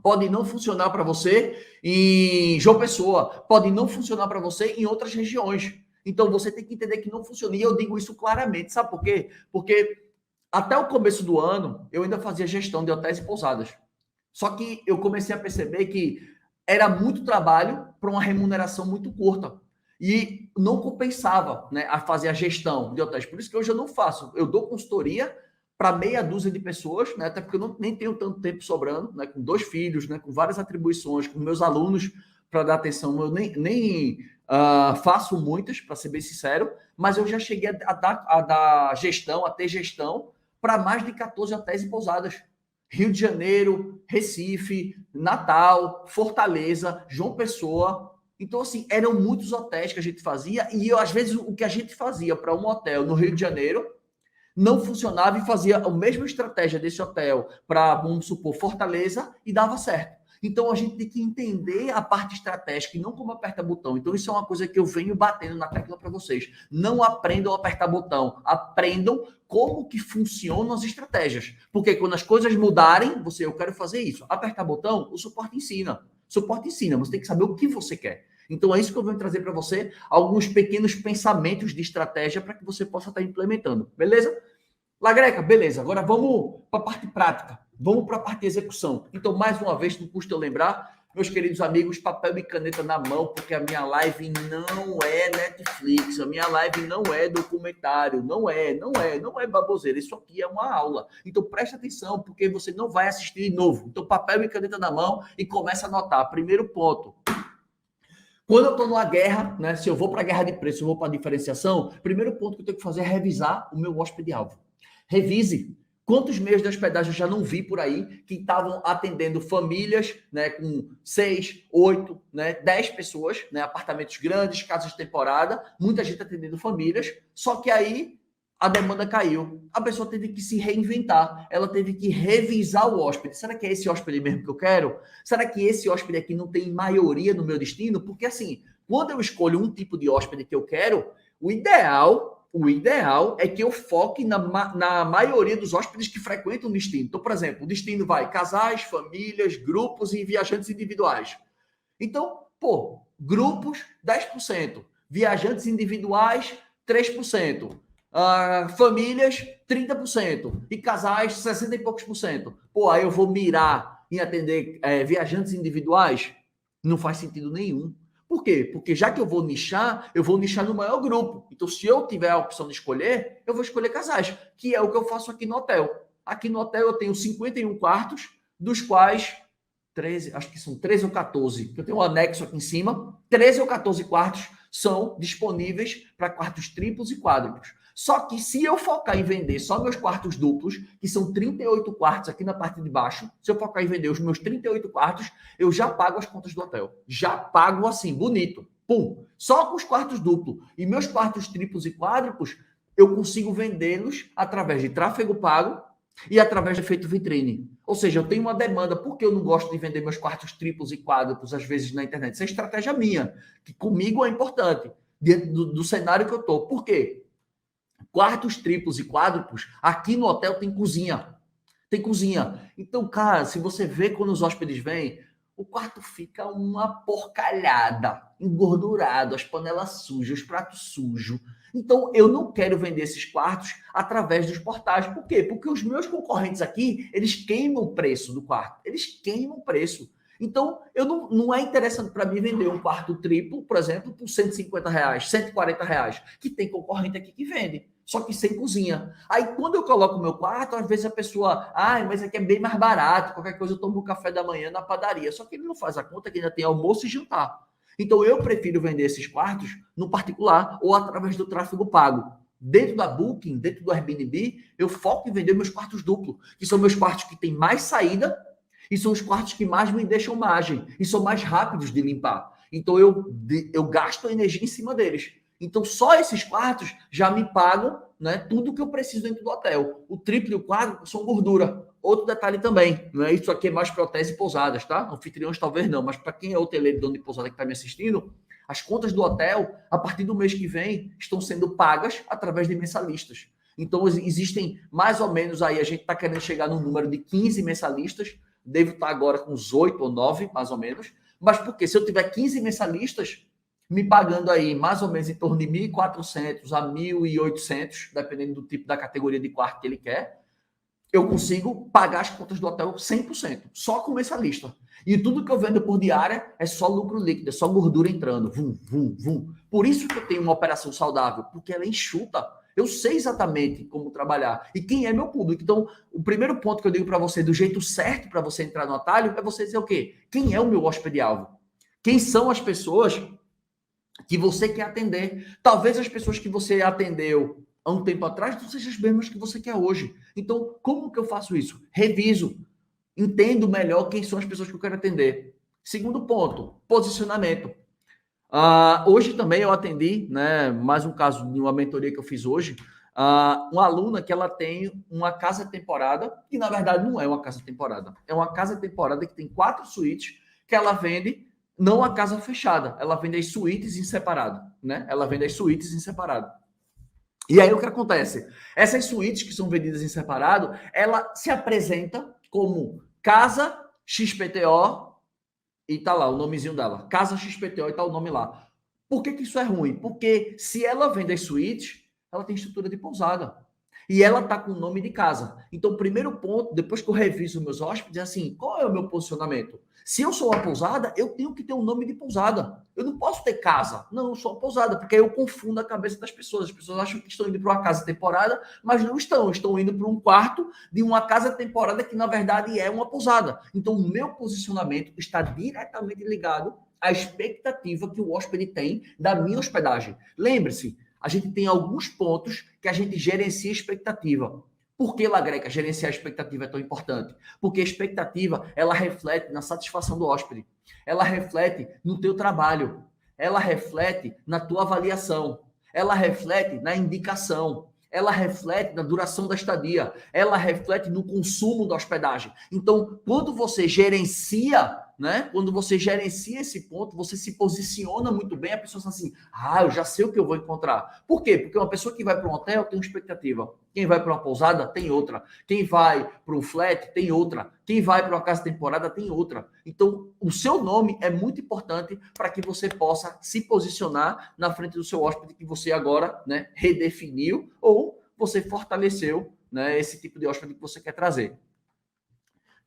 pode não funcionar para você em João Pessoa, pode não funcionar para você em outras regiões. Então você tem que entender que não funciona. E eu digo isso claramente, sabe por quê? Porque até o começo do ano eu ainda fazia gestão de hotéis e pousadas. Só que eu comecei a perceber que era muito trabalho para uma remuneração muito curta. E não compensava, né, a fazer a gestão de hotéis. Por isso que hoje eu não faço. Eu dou consultoria para meia dúzia de pessoas, né, até porque eu nem tenho tanto tempo sobrando, né, com 2 filhos, né, com várias atribuições, com meus alunos para dar atenção. Eu nem faço muitas, para ser bem sincero, mas eu já cheguei a dar gestão, a ter gestão para mais de 14 hotéis e pousadas. Rio de Janeiro, Recife, Natal, Fortaleza, João Pessoa. Então, assim, eram muitos hotéis que a gente fazia e eu, às vezes o que a gente fazia para um hotel no Rio de Janeiro não funcionava e fazia a mesma estratégia desse hotel para, vamos supor, Fortaleza e dava certo. Então, a gente tem que entender a parte estratégica e não como aperta botão. Então, isso é uma coisa que eu venho batendo na tecla para vocês. Não aprendam a apertar botão. Aprendam como que funcionam as estratégias. Porque quando as coisas mudarem, eu quero fazer isso. Apertar botão, o suporte ensina. O suporte ensina. Você tem que saber o que você quer. Então, é isso que eu venho trazer para você, alguns pequenos pensamentos de estratégia para que você possa estar implementando. Beleza? Lagreca, beleza. Agora vamos para a parte prática. Vamos para a parte de execução. Então, mais uma vez, não custa eu lembrar, meus queridos amigos, papel e caneta na mão, porque a minha live não é Netflix, a minha live não é documentário, não é baboseira. Isso aqui é uma aula. Então, preste atenção, porque você não vai assistir de novo. Então, papel e caneta na mão e começa a anotar. Primeiro ponto. Quando eu estou numa guerra, né, se eu vou para a guerra de preço, se eu vou para a diferenciação, primeiro ponto que eu tenho que fazer é revisar o meu hóspede-alvo. Revise. Quantos meios de hospedagem eu já não vi por aí que estavam atendendo famílias, né, com 6, 8, né, 10 pessoas, né, apartamentos grandes, casas de temporada, muita gente atendendo famílias, só que aí a demanda caiu. A pessoa teve que se reinventar, ela teve que revisar o hóspede. Será que é esse hóspede mesmo que eu quero? Será que esse hóspede aqui não tem maioria no meu destino? Porque assim, quando eu escolho um tipo de hóspede que eu quero, o ideal é que eu foque na maioria dos hóspedes que frequentam o destino. Então, por exemplo, o destino vai casais, famílias, grupos e viajantes individuais. Então, grupos, 10%. Viajantes individuais, 3%. Famílias, 30%. E casais, 60 e poucos por cento. Aí eu vou mirar em atender viajantes individuais? Não faz sentido nenhum. Por quê? Porque já que eu vou nichar no maior grupo. Então, se eu tiver a opção de escolher, eu vou escolher casais, que é o que eu faço aqui no hotel. Aqui no hotel eu tenho 51 quartos, dos quais 13, acho que são 13 ou 14, eu tenho um anexo aqui em cima, 13 ou 14 quartos são disponíveis para quartos triplos e quádruplos. Só que se eu focar em vender só meus quartos duplos, que são 38 quartos aqui na parte de baixo, se eu focar em vender os meus 38 quartos, eu já pago as contas do hotel. Já pago assim, bonito. Pum! Só com os quartos duplos e meus quartos triplos e quádruplos, eu consigo vendê-los através de tráfego pago, E através do efeito vitrine. Ou seja, eu tenho uma demanda. Por que eu não gosto de vender meus quartos triplos e quádruplos, às vezes, na internet? Isso é estratégia minha, que comigo é importante, dentro do cenário que eu estou. Por quê? Quartos triplos e quádruplos, aqui no hotel tem cozinha. Tem cozinha. Então, cara, se você vê quando os hóspedes vêm, o quarto fica uma porcalhada, engordurado, as panelas sujas, os pratos sujos. Então, eu não quero vender esses quartos através dos portais. Por quê? Porque os meus concorrentes aqui, eles queimam o preço do quarto. Eles queimam o preço. Então, eu não é interessante para mim vender um quarto triplo, por exemplo, por R$ 150, R$ 140, que tem concorrente aqui que vende, só que sem cozinha. Aí, quando eu coloco o meu quarto, às vezes a pessoa, mas aqui é bem mais barato, qualquer coisa eu tomo um café da manhã na padaria. Só que ele não faz a conta que ainda tem almoço e jantar. Então, eu prefiro vender esses quartos no particular ou através do tráfego pago. Dentro da Booking, dentro do Airbnb, eu foco em vender meus quartos duplos, que são meus quartos que têm mais saída e são os quartos que mais me deixam margem e são mais rápidos de limpar. Então, eu gasto energia em cima deles. Então, só esses quartos já me pagam, né, tudo que eu preciso dentro do hotel. O triplo e o quádruplo são gordura. Outro detalhe também, né, isso aqui é mais para hotéis e pousadas, tá? Anfitriões talvez não, mas para quem é hoteleiro dono de pousada que está me assistindo, as contas do hotel, a partir do mês que vem, estão sendo pagas através de mensalistas. Então, existem mais ou menos aí, a gente está querendo chegar no número de 15 mensalistas, devo estar agora com uns 8 ou 9, mais ou menos. Mas porque se eu tiver 15 mensalistas, me pagando aí mais ou menos em torno de 1.400 a 1.800, dependendo do tipo da categoria de quarto que ele quer, eu consigo pagar as contas do hotel 100%, só com mensalista. E tudo que eu vendo por diária é só lucro líquido, é só gordura entrando. Vum, vum, vum. Por isso que eu tenho uma operação saudável, porque ela é enxuta. Eu sei exatamente como trabalhar e quem é meu público. Então, o primeiro ponto que eu digo para você, do jeito certo para você entrar no atalho, é você dizer o quê? Quem é o meu hóspede-alvo? Quem são as pessoas que você quer atender? Talvez as pessoas que você atendeu há um tempo atrás não sejam as mesmas que você quer hoje. Então, como que eu faço isso? Reviso. Entendo melhor quem são as pessoas que eu quero atender. Segundo ponto, posicionamento. Hoje também eu atendi, né, mais um caso de uma mentoria que eu fiz hoje, uma aluna que ela tem uma casa temporada, que na verdade não é uma casa temporada, é uma casa temporada que tem 4 suítes, que ela vende, não a casa fechada, ela vende as suítes em separado, né? Ela vende as suítes em separado. E aí o que acontece? Essas suítes que são vendidas em separado, ela se apresenta como Casa XPTO, e tá lá o nomezinho dela, Casa XPTO, e tá o nome lá. Por que isso é ruim? Porque se ela vende as suítes, ela tem estrutura de pousada. E ela tá com o nome de casa. Então, o primeiro ponto, depois que eu reviso meus hóspedes, é assim, qual é o meu posicionamento? Se eu sou uma pousada, eu tenho que ter um nome de pousada. Eu não posso ter casa. Não, eu sou uma pousada, porque aí eu confundo a cabeça das pessoas. As pessoas acham que estão indo para uma casa temporada, mas não estão. Estão indo para um quarto de uma casa temporada que, na verdade, é uma pousada. Então, o meu posicionamento está diretamente ligado à expectativa que o hóspede tem da minha hospedagem. Lembre-se, a gente tem alguns pontos que a gente gerencia a expectativa. Por que, Lagreca, gerenciar a expectativa é tão importante? Porque a expectativa, ela reflete na satisfação do hóspede. Ela reflete no teu trabalho. Ela reflete na tua avaliação. Ela reflete na indicação. Ela reflete na duração da estadia. Ela reflete no consumo da hospedagem. Então, quando você gerencia, né? Quando você gerencia esse ponto, você se posiciona muito bem, a pessoa fala assim, eu já sei o que eu vou encontrar. Por quê? Porque uma pessoa que vai para um hotel tem uma expectativa. Quem vai para uma pousada tem outra. Quem vai para um flat tem outra. Quem vai para uma casa temporada tem outra. Então, o seu nome é muito importante para que você possa se posicionar na frente do seu hóspede que você agora, né, redefiniu ou você fortaleceu, né, esse tipo de hóspede que você quer trazer.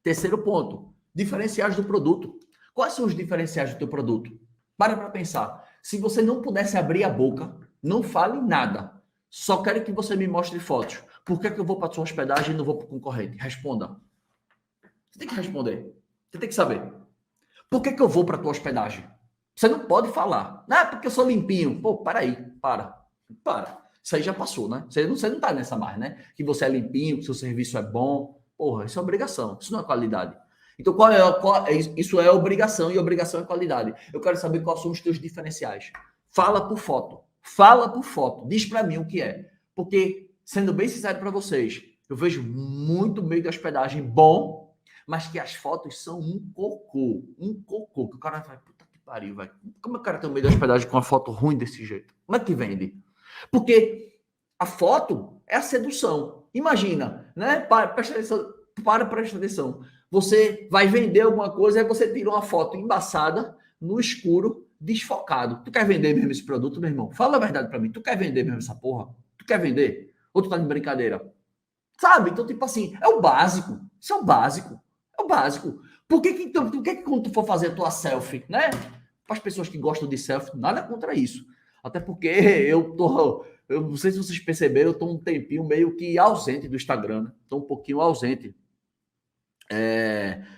Terceiro ponto, diferenciais do produto. Quais são os diferenciais do teu produto? Para pensar. Se você não pudesse abrir a boca, não fale nada. Só quero que você me mostre fotos. Por que eu vou para a sua hospedagem e não vou para o concorrente? Responda. Você tem que responder. Você tem que saber. Por que eu vou para a tua hospedagem? Você não pode falar. Não, porque eu sou limpinho. Pô, para. Isso aí já passou, né? Você não tá nessa mais, né? Que você é limpinho, que seu serviço é bom. Porra, isso é obrigação. Isso não é qualidade. Então, isso é obrigação e obrigação é qualidade. Eu quero saber quais são os teus diferenciais. Fala por foto. Diz para mim o que é. Porque, sendo bem sincero para vocês, Eu vejo muito meio de hospedagem bom, mas que as fotos são um cocô. Um cocô. Que o cara vai, puta que pariu, velho. Como é que o cara tem um meio de hospedagem com uma foto ruim desse jeito? Como é que vende? Porque a foto é a sedução. Imagina, né? Presta atenção, presta atenção. Você vai vender alguma coisa, aí você tira uma foto embaçada, no escuro, desfocado. Tu quer vender mesmo esse produto, meu irmão? Fala a verdade pra mim. Tu quer vender mesmo essa porra? Tu quer vender? Ou tu tá de brincadeira? Sabe? Então, tipo assim, é o básico. Isso é o básico. É o básico. Então, por que quando tu for fazer a tua selfie, né? Para as pessoas que gostam de selfie, nada contra isso. Até porque eu não sei se vocês perceberam, eu tô um tempinho meio que ausente do Instagram, né? Tô um pouquinho ausente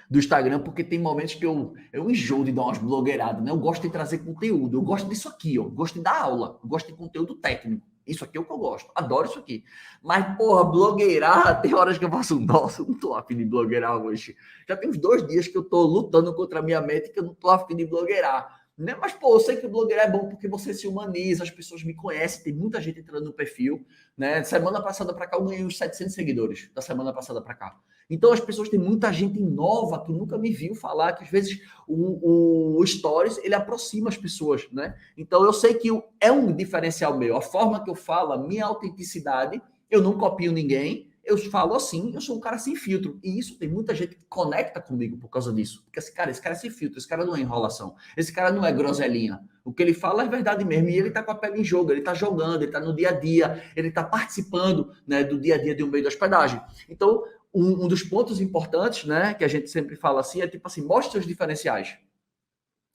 do Instagram, porque tem momentos que eu enjoo de dar umas blogueiradas, né? Eu gosto de trazer conteúdo, eu gosto disso aqui, ó. Eu gosto de dar aula, eu gosto de conteúdo técnico. Isso aqui é o que eu gosto, adoro isso aqui. Mas, porra, blogueirar, tem horas que eu faço, nossa, eu não tô afim de blogueirar hoje. Já tem uns 2 dias que eu tô lutando contra a minha mente que eu não tô afim de blogueirar. Né? Mas, pô, eu sei que o blogueirar é bom porque você se humaniza, as pessoas me conhecem, tem muita gente entrando no perfil, né? Semana passada para cá eu ganhei uns 700 seguidores, da semana passada para cá. Então as pessoas, tem muita gente nova que nunca me viu falar, que às vezes o Stories, ele aproxima as pessoas, né? Então eu sei que é um diferencial meu, a forma que eu falo, a minha autenticidade, eu não copio ninguém, eu falo assim, eu sou um cara sem filtro. E isso tem muita gente que conecta comigo por causa disso. Porque esse cara é sem filtro, esse cara não é enrolação, esse cara não é groselinha. O que ele fala é verdade mesmo. E ele tá com a pele em jogo, ele tá jogando, ele tá no dia a dia, ele tá participando, né, do dia a dia de um meio de hospedagem. Então, um dos pontos importantes, né, que a gente sempre fala assim, é tipo assim, mostre seus diferenciais.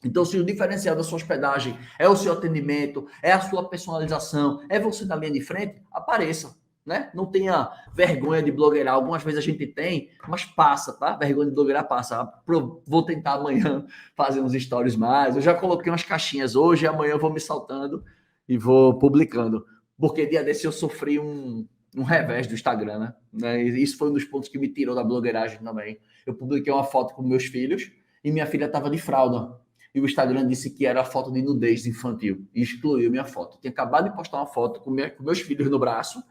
Então, se o diferencial da sua hospedagem é o seu atendimento, é a sua personalização, é você na linha de frente, apareça, né? Não tenha vergonha de blogueirar. Algumas vezes a gente tem, mas passa, tá? Vergonha de blogueirar passa. Vou tentar amanhã fazer uns stories mais. Eu já coloquei umas caixinhas hoje e amanhã eu vou me saltando e vou publicando. Porque dia desse eu sofri um revés do Instagram, né? E isso foi um dos pontos que me tirou da blogueiragem também. Eu publiquei uma foto com meus filhos e minha filha estava de fralda. E o Instagram disse que era foto de nudez infantil e excluiu minha foto. Eu tinha acabado de postar uma foto com meus filhos no braço,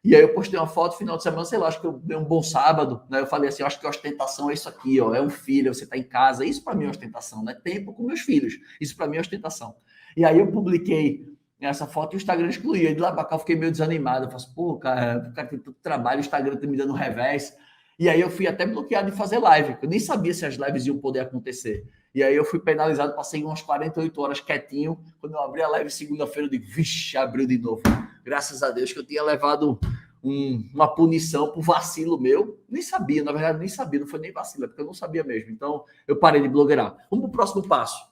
e aí eu postei uma foto final de semana, sei lá, acho que eu dei um bom sábado, né? Eu falei assim, acho que a ostentação é isso aqui, ó, é um filho, você tá em casa, isso para mim é ostentação, né? Tempo com meus filhos, isso para mim é ostentação. E aí eu publiquei essa foto e o Instagram excluiu, e de lá para cá eu fiquei meio desanimado, eu falei assim, pô, cara, o cara tem tanto trabalho, o Instagram tá me dando revés. E aí eu fui até bloqueado de fazer live, eu nem sabia se as lives iam poder acontecer. E aí eu fui penalizado, passei umas 48 horas quietinho. Quando eu abri a live segunda-feira, eu digo, vixe, abriu de novo. Graças a Deus que eu tinha levado uma punição por vacilo meu. Nem sabia, na verdade, nem sabia, não foi nem vacilo, é porque eu não sabia mesmo. Então, eu parei de blogueirar. Vamos para o próximo passo.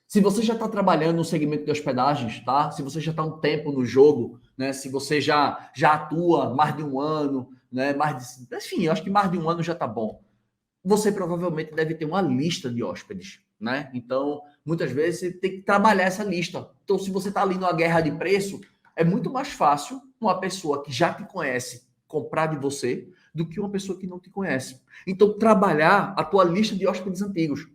Se você já está trabalhando no segmento de hospedagens, tá? Se você já está um tempo no jogo, né? Se você já atua mais de um ano, né? Enfim, eu acho que mais de um ano já está bom. Você provavelmente deve ter uma lista de hóspedes, né? Então, muitas vezes você tem que trabalhar essa lista. Então, se você está ali numa guerra de preço, é muito mais fácil uma pessoa que já te conhece comprar de você do que uma pessoa que não te conhece. Então, trabalhar a tua lista de hóspedes antigos,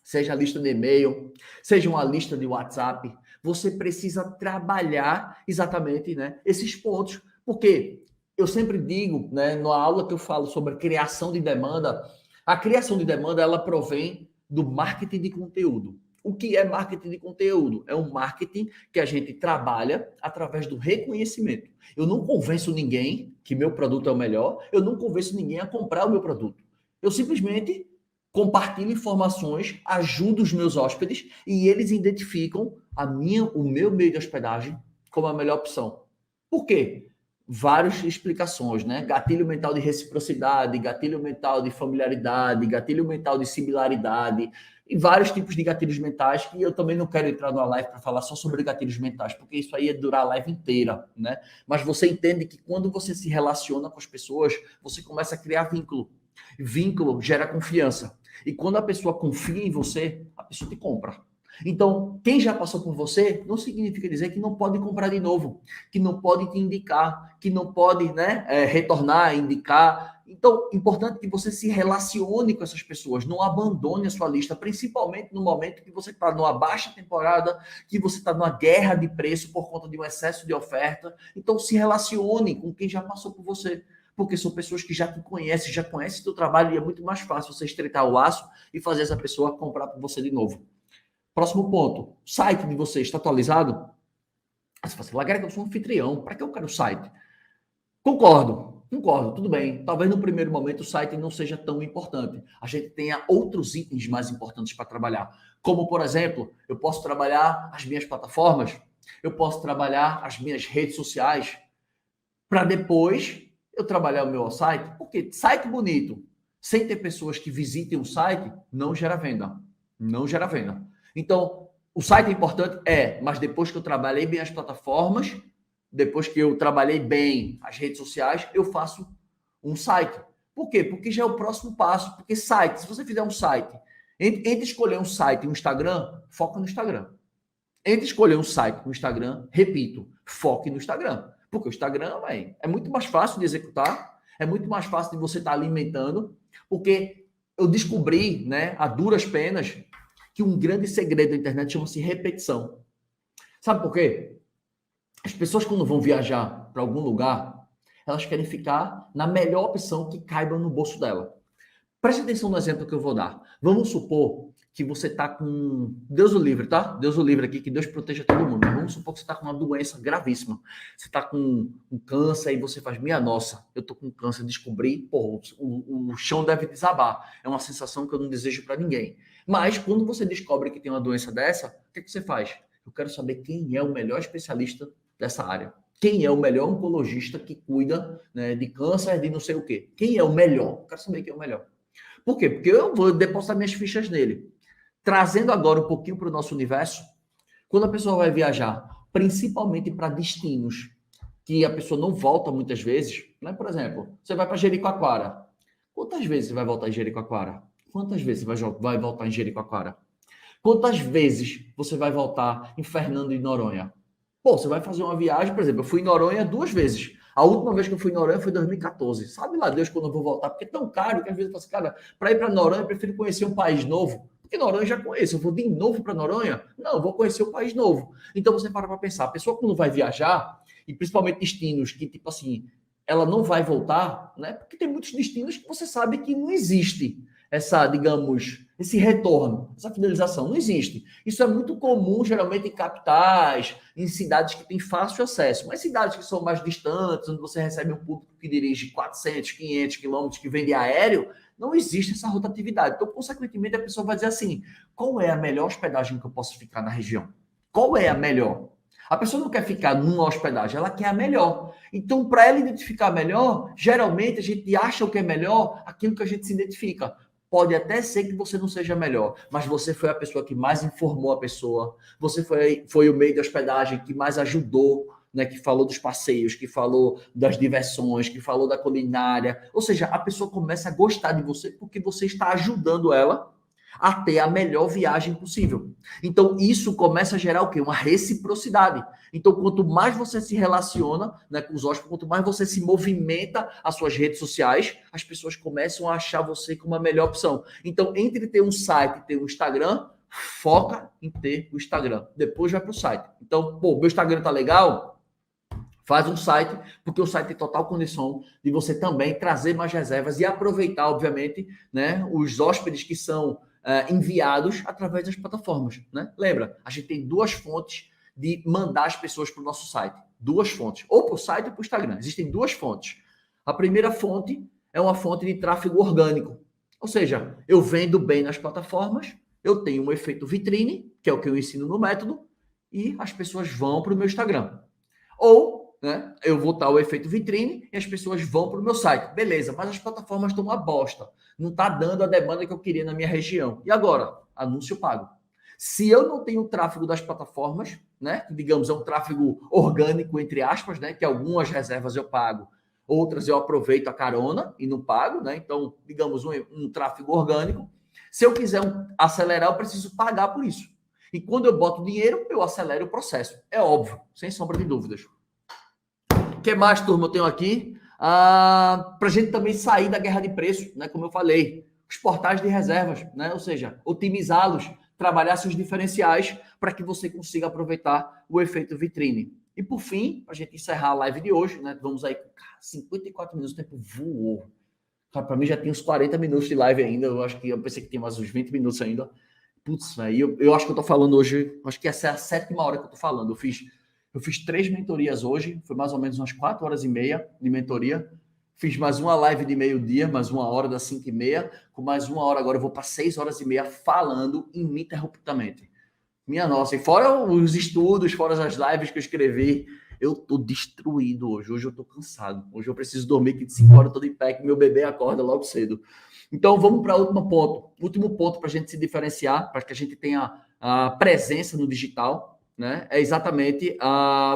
seja a lista de e-mail, seja uma lista de WhatsApp, você precisa trabalhar exatamente, né, esses pontos, porque eu sempre digo, né, na aula que eu falo sobre criação de demanda, a criação de demanda ela provém do marketing de conteúdo. O que é marketing de conteúdo? É um marketing que a gente trabalha através do reconhecimento. Eu não convenço ninguém que meu produto é o melhor, eu não convenço ninguém a comprar o meu produto. Eu simplesmente compartilho informações, ajudo os meus hóspedes e eles identificam o meu meio de hospedagem como a melhor opção. Por quê? Várias explicações, né? Gatilho mental de reciprocidade, gatilho mental de familiaridade, gatilho mental de similaridade, e vários tipos de gatilhos mentais que eu também não quero entrar numa live para falar só sobre gatilhos mentais, porque isso aí ia durar a live inteira, né? Mas você entende que quando você se relaciona com as pessoas, você começa a criar vínculo. Vínculo gera confiança. E quando a pessoa confia em você, a pessoa te compra. Então, quem já passou por você não significa dizer que não pode comprar de novo, que não pode te indicar, que não pode, né, retornar, indicar. Então, importante que você se relacione com essas pessoas, não abandone a sua lista, principalmente no momento que você está numa baixa temporada, que você está numa guerra de preço por conta de um excesso de oferta. Então, se relacione com quem já passou por você, porque são pessoas que já te conhecem, já conhecem o teu trabalho e é muito mais fácil você estreitar o laço e fazer essa pessoa comprar por você de novo. Próximo ponto, o site de vocês está atualizado? Você fala assim, Laguerre, eu sou um anfitrião, para que eu quero o site? Concordo, tudo bem. Talvez no primeiro momento o site não seja tão importante. A gente tenha outros itens mais importantes para trabalhar. Como, por exemplo, eu posso trabalhar as minhas plataformas, eu posso trabalhar as minhas redes sociais, para depois eu trabalhar o meu site. Porque site bonito, sem ter pessoas que visitem o site, não gera venda. Não gera venda. Então, o site é importante? É, mas depois que eu trabalhei bem as plataformas, depois que eu trabalhei bem as redes sociais, eu faço um site. Por quê? Porque já é o próximo passo. Porque site, se você fizer um site, entre escolher um site e um Instagram, foca no Instagram. Entre escolher um site e um Instagram, repito, foque no Instagram. Porque o Instagram, véio, é muito mais fácil de executar, é muito mais fácil de você estar alimentando, porque eu descobri, né, a duras penas, que um grande segredo da internet chama-se repetição. Sabe por quê? As pessoas, quando vão viajar para algum lugar, elas querem ficar na melhor opção que caiba no bolso dela. Preste atenção no exemplo que eu vou dar. Vamos supor que você está com... Deus o livre, tá? Deus o livre aqui, que Deus proteja todo mundo. Mas vamos supor que você está com uma doença gravíssima. Você está com um câncer e você faz, minha nossa, eu estou com câncer, descobri, pô, o chão deve desabar. É uma sensação que eu não desejo para ninguém. Mas quando você descobre que tem uma doença dessa, o que você faz? Eu quero saber quem é o melhor especialista dessa área. Quem é o melhor oncologista que cuida, né, de câncer, de não sei o quê. Quem é o melhor? Eu quero saber quem é o melhor. Por quê? Porque eu vou depositar minhas fichas nele. Trazendo agora um pouquinho para o nosso universo, quando a pessoa vai viajar, principalmente para destinos que a pessoa não volta muitas vezes, né? Por exemplo, você vai para Jericoacoara. Quantas vezes você vai voltar em Jericoacoara? Quantas vezes você vai voltar em Jericoacoara? Quantas vezes você vai voltar em Fernando de Noronha? Pô, você vai fazer uma viagem, por exemplo, eu fui em Noronha 2 vezes. A última vez que eu fui em Noronha foi em 2014. Sabe lá Deus quando eu vou voltar? Porque é tão caro que às vezes eu falo assim, cara, para ir para Noronha eu prefiro conhecer um país novo. Porque Noronha eu já conheço. Eu vou de novo para Noronha? Não, eu vou conhecer um país novo. Então você para pensar. A pessoa quando vai viajar, e principalmente destinos que, tipo assim, ela não vai voltar, né? Porque tem muitos destinos que você sabe que não existe essa, digamos, esse retorno, essa fidelização. Não existe. Isso é muito comum, geralmente, em capitais, em cidades que têm fácil acesso. Mas cidades que são mais distantes, onde você recebe um público que dirige 400, 500 quilômetros, que vem de aéreo, não existe essa rotatividade. Então, consequentemente, a pessoa vai dizer assim, qual é a melhor hospedagem que eu posso ficar na região? Qual é a melhor? A pessoa não quer ficar numa hospedagem, ela quer a melhor. Então, para ela identificar a melhor, geralmente a gente acha o que é melhor aquilo que a gente se identifica. Pode até ser que você não seja melhor, mas você foi a pessoa que mais informou a pessoa, você foi o meio de hospedagem que mais ajudou, né, que falou dos passeios, que falou das diversões, que falou da culinária. Ou seja, a pessoa começa a gostar de você porque você está ajudando ela a ter a melhor viagem possível. Então, isso começa a gerar o quê? Uma reciprocidade. Então, quanto mais você se relaciona, né, com os hóspedes, quanto mais você se movimenta as suas redes sociais, as pessoas começam a achar você como a melhor opção. Então, entre ter um site e ter um Instagram, foca em ter o Instagram. Depois vai para o site. Então, pô, meu Instagram tá legal? Faz um site, porque o site tem total condição de você também trazer mais reservas e aproveitar, obviamente, né, os hóspedes que são enviados através das plataformas, né? Lembra, a gente tem 2 fontes de mandar as pessoas para o nosso site. 2 fontes, ou para o site ou para o Instagram. Existem 2 fontes. A primeira fonte é uma fonte de tráfego orgânico. Ou seja, eu vendo bem nas plataformas, eu tenho um efeito vitrine, que é o que eu ensino no método, e as pessoas vão para o meu Instagram. Ou, né, eu vou dar o efeito vitrine e as pessoas vão para o meu site. Beleza, mas as plataformas estão uma bosta. Não está dando a demanda que eu queria na minha região. E agora? Anúncio pago. Se eu não tenho o tráfego das plataformas, né, digamos, é um tráfego orgânico, entre aspas, né, que algumas reservas eu pago, outras eu aproveito a carona e não pago, né? Então, digamos, um tráfego orgânico. Se eu quiser acelerar, eu preciso pagar por isso. E quando eu boto dinheiro, eu acelero o processo. É óbvio, sem sombra de dúvidas. O que mais, turma, eu tenho aqui? Para a gente também sair da guerra de preço, né? Como eu falei, os portais de reservas, né? Ou seja, otimizá-los, trabalhar seus diferenciais para que você consiga aproveitar o efeito vitrine. E por fim, para a gente encerrar a live de hoje, né? Vamos aí com 54 minutos, o tempo voou. Para mim já tem uns 40 minutos de live ainda. Eu pensei que tinha mais uns 20 minutos ainda. Putz, velho, eu acho que eu tô falando hoje, acho que essa é a 7ª hora que eu tô falando. Eu fiz 3 mentorias hoje, foi mais ou menos umas 4 horas e meia de mentoria. Fiz mais uma live de meio-dia, mais 1 hora das 5h30, com mais 1 hora agora eu vou para 6 horas e meia falando ininterruptamente. Minha nossa, e fora os estudos, fora as lives que eu escrevi, eu tô destruído hoje. Hoje eu tô cansado. Hoje eu preciso dormir, que de 5 horas eu tô de pé, que meu bebê acorda logo cedo. Então vamos para o último ponto. Último ponto para a gente se diferenciar, para que a gente tenha a presença no digital, né? É exatamente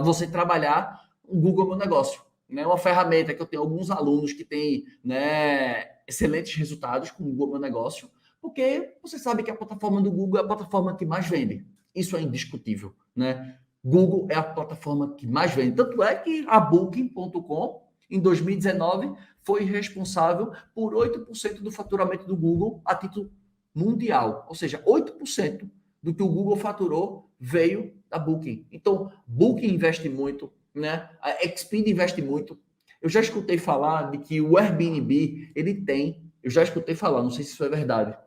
você trabalhar o Google Meu Negócio. Né? Uma ferramenta que eu tenho alguns alunos que têm, né, excelentes resultados com o Google Meu Negócio, porque você sabe que a plataforma do Google é a plataforma que mais vende. Isso é indiscutível, né? Google é a plataforma que mais vende. Tanto é que a Booking.com, em 2019, foi responsável por 8% do faturamento do Google a título mundial. Ou seja, 8% do que o Google faturou veio da Booking. Então, Booking investe muito, né? A Expedia investe muito. Eu já escutei falar de que o Airbnb, eu já escutei falar, não sei se isso é verdade,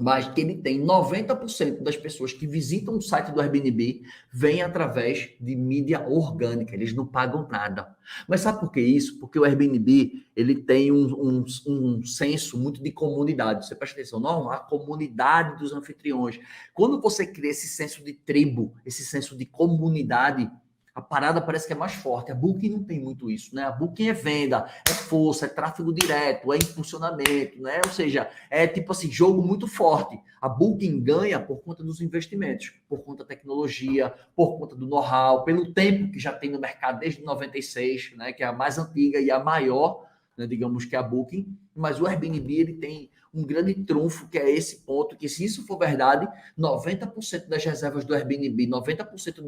mas que ele tem 90% das pessoas que visitam o site do Airbnb vêm através de mídia orgânica, eles não pagam nada. Mas sabe por que isso? Porque o Airbnb ele tem um senso muito de comunidade. Você presta atenção, não? A comunidade dos anfitriões. Quando você cria esse senso de tribo, esse senso de comunidade, a parada parece que é mais forte. A Booking não tem muito isso, né? A Booking é venda, é força, é tráfego direto, é impulsionamento, né? Ou seja, é tipo assim, jogo muito forte. A Booking ganha por conta dos investimentos, por conta da tecnologia, por conta do know-how, pelo tempo que já tem no mercado desde 96, né? Que é a mais antiga e a maior, né? Digamos que é a Booking. Mas o Airbnb ele tem um grande trunfo, que é esse ponto, que se isso for verdade, 90% das reservas do Airbnb, 90%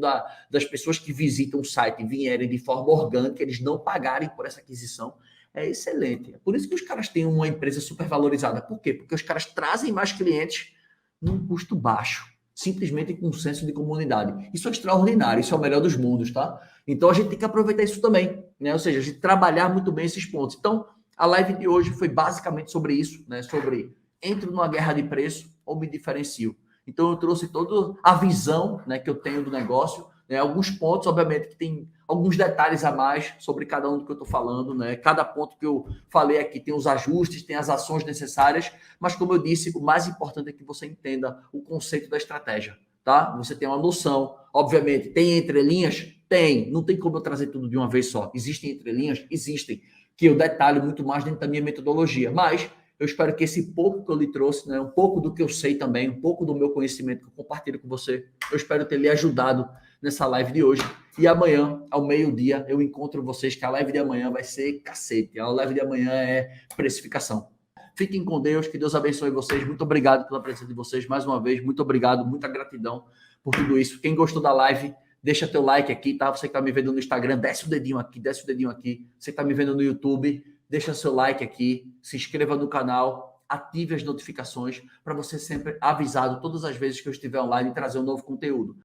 das pessoas que visitam o site vierem de forma orgânica, eles não pagarem por essa aquisição, é excelente. É por isso que os caras têm uma empresa super valorizada. Por quê? Porque os caras trazem mais clientes num custo baixo, simplesmente com um senso de comunidade. Isso é extraordinário, isso é o melhor dos mundos, tá? Então a gente tem que aproveitar isso também, né? Ou seja, a gente trabalhar muito bem esses pontos. Então, a live de hoje foi basicamente sobre isso, né? Sobre entro numa guerra de preço ou me diferencio. Então eu trouxe toda a visão, né, que eu tenho do negócio, né? Alguns pontos, obviamente, que tem alguns detalhes a mais sobre cada um do que eu estou falando, né? Cada ponto que eu falei aqui tem os ajustes, tem as ações necessárias, mas como eu disse, o mais importante é que você entenda o conceito da estratégia, tá? Você tem uma noção, obviamente, tem entrelinhas? Tem, não tem como eu trazer tudo de uma vez só. Existem entrelinhas? Existem, que eu detalho muito mais dentro da minha metodologia, mas eu espero que esse pouco que eu lhe trouxe, né, um pouco do que eu sei também, um pouco do meu conhecimento que eu compartilho com você, eu espero ter lhe ajudado nessa live de hoje. E amanhã, ao meio-dia, eu encontro vocês, que a live de amanhã vai ser cacete. A live de amanhã é precificação. Fiquem com Deus, que Deus abençoe vocês. Muito obrigado pela presença de vocês mais uma vez. Muito obrigado, muita gratidão por tudo isso. Quem gostou da live, deixa teu like aqui, tá? Você que tá me vendo no Instagram, desce o dedinho aqui, desce o dedinho aqui. Você que tá me vendo no YouTube, deixa seu like aqui, se inscreva no canal, ative as notificações para você sempre avisado todas as vezes que eu estiver online e trazer um novo conteúdo.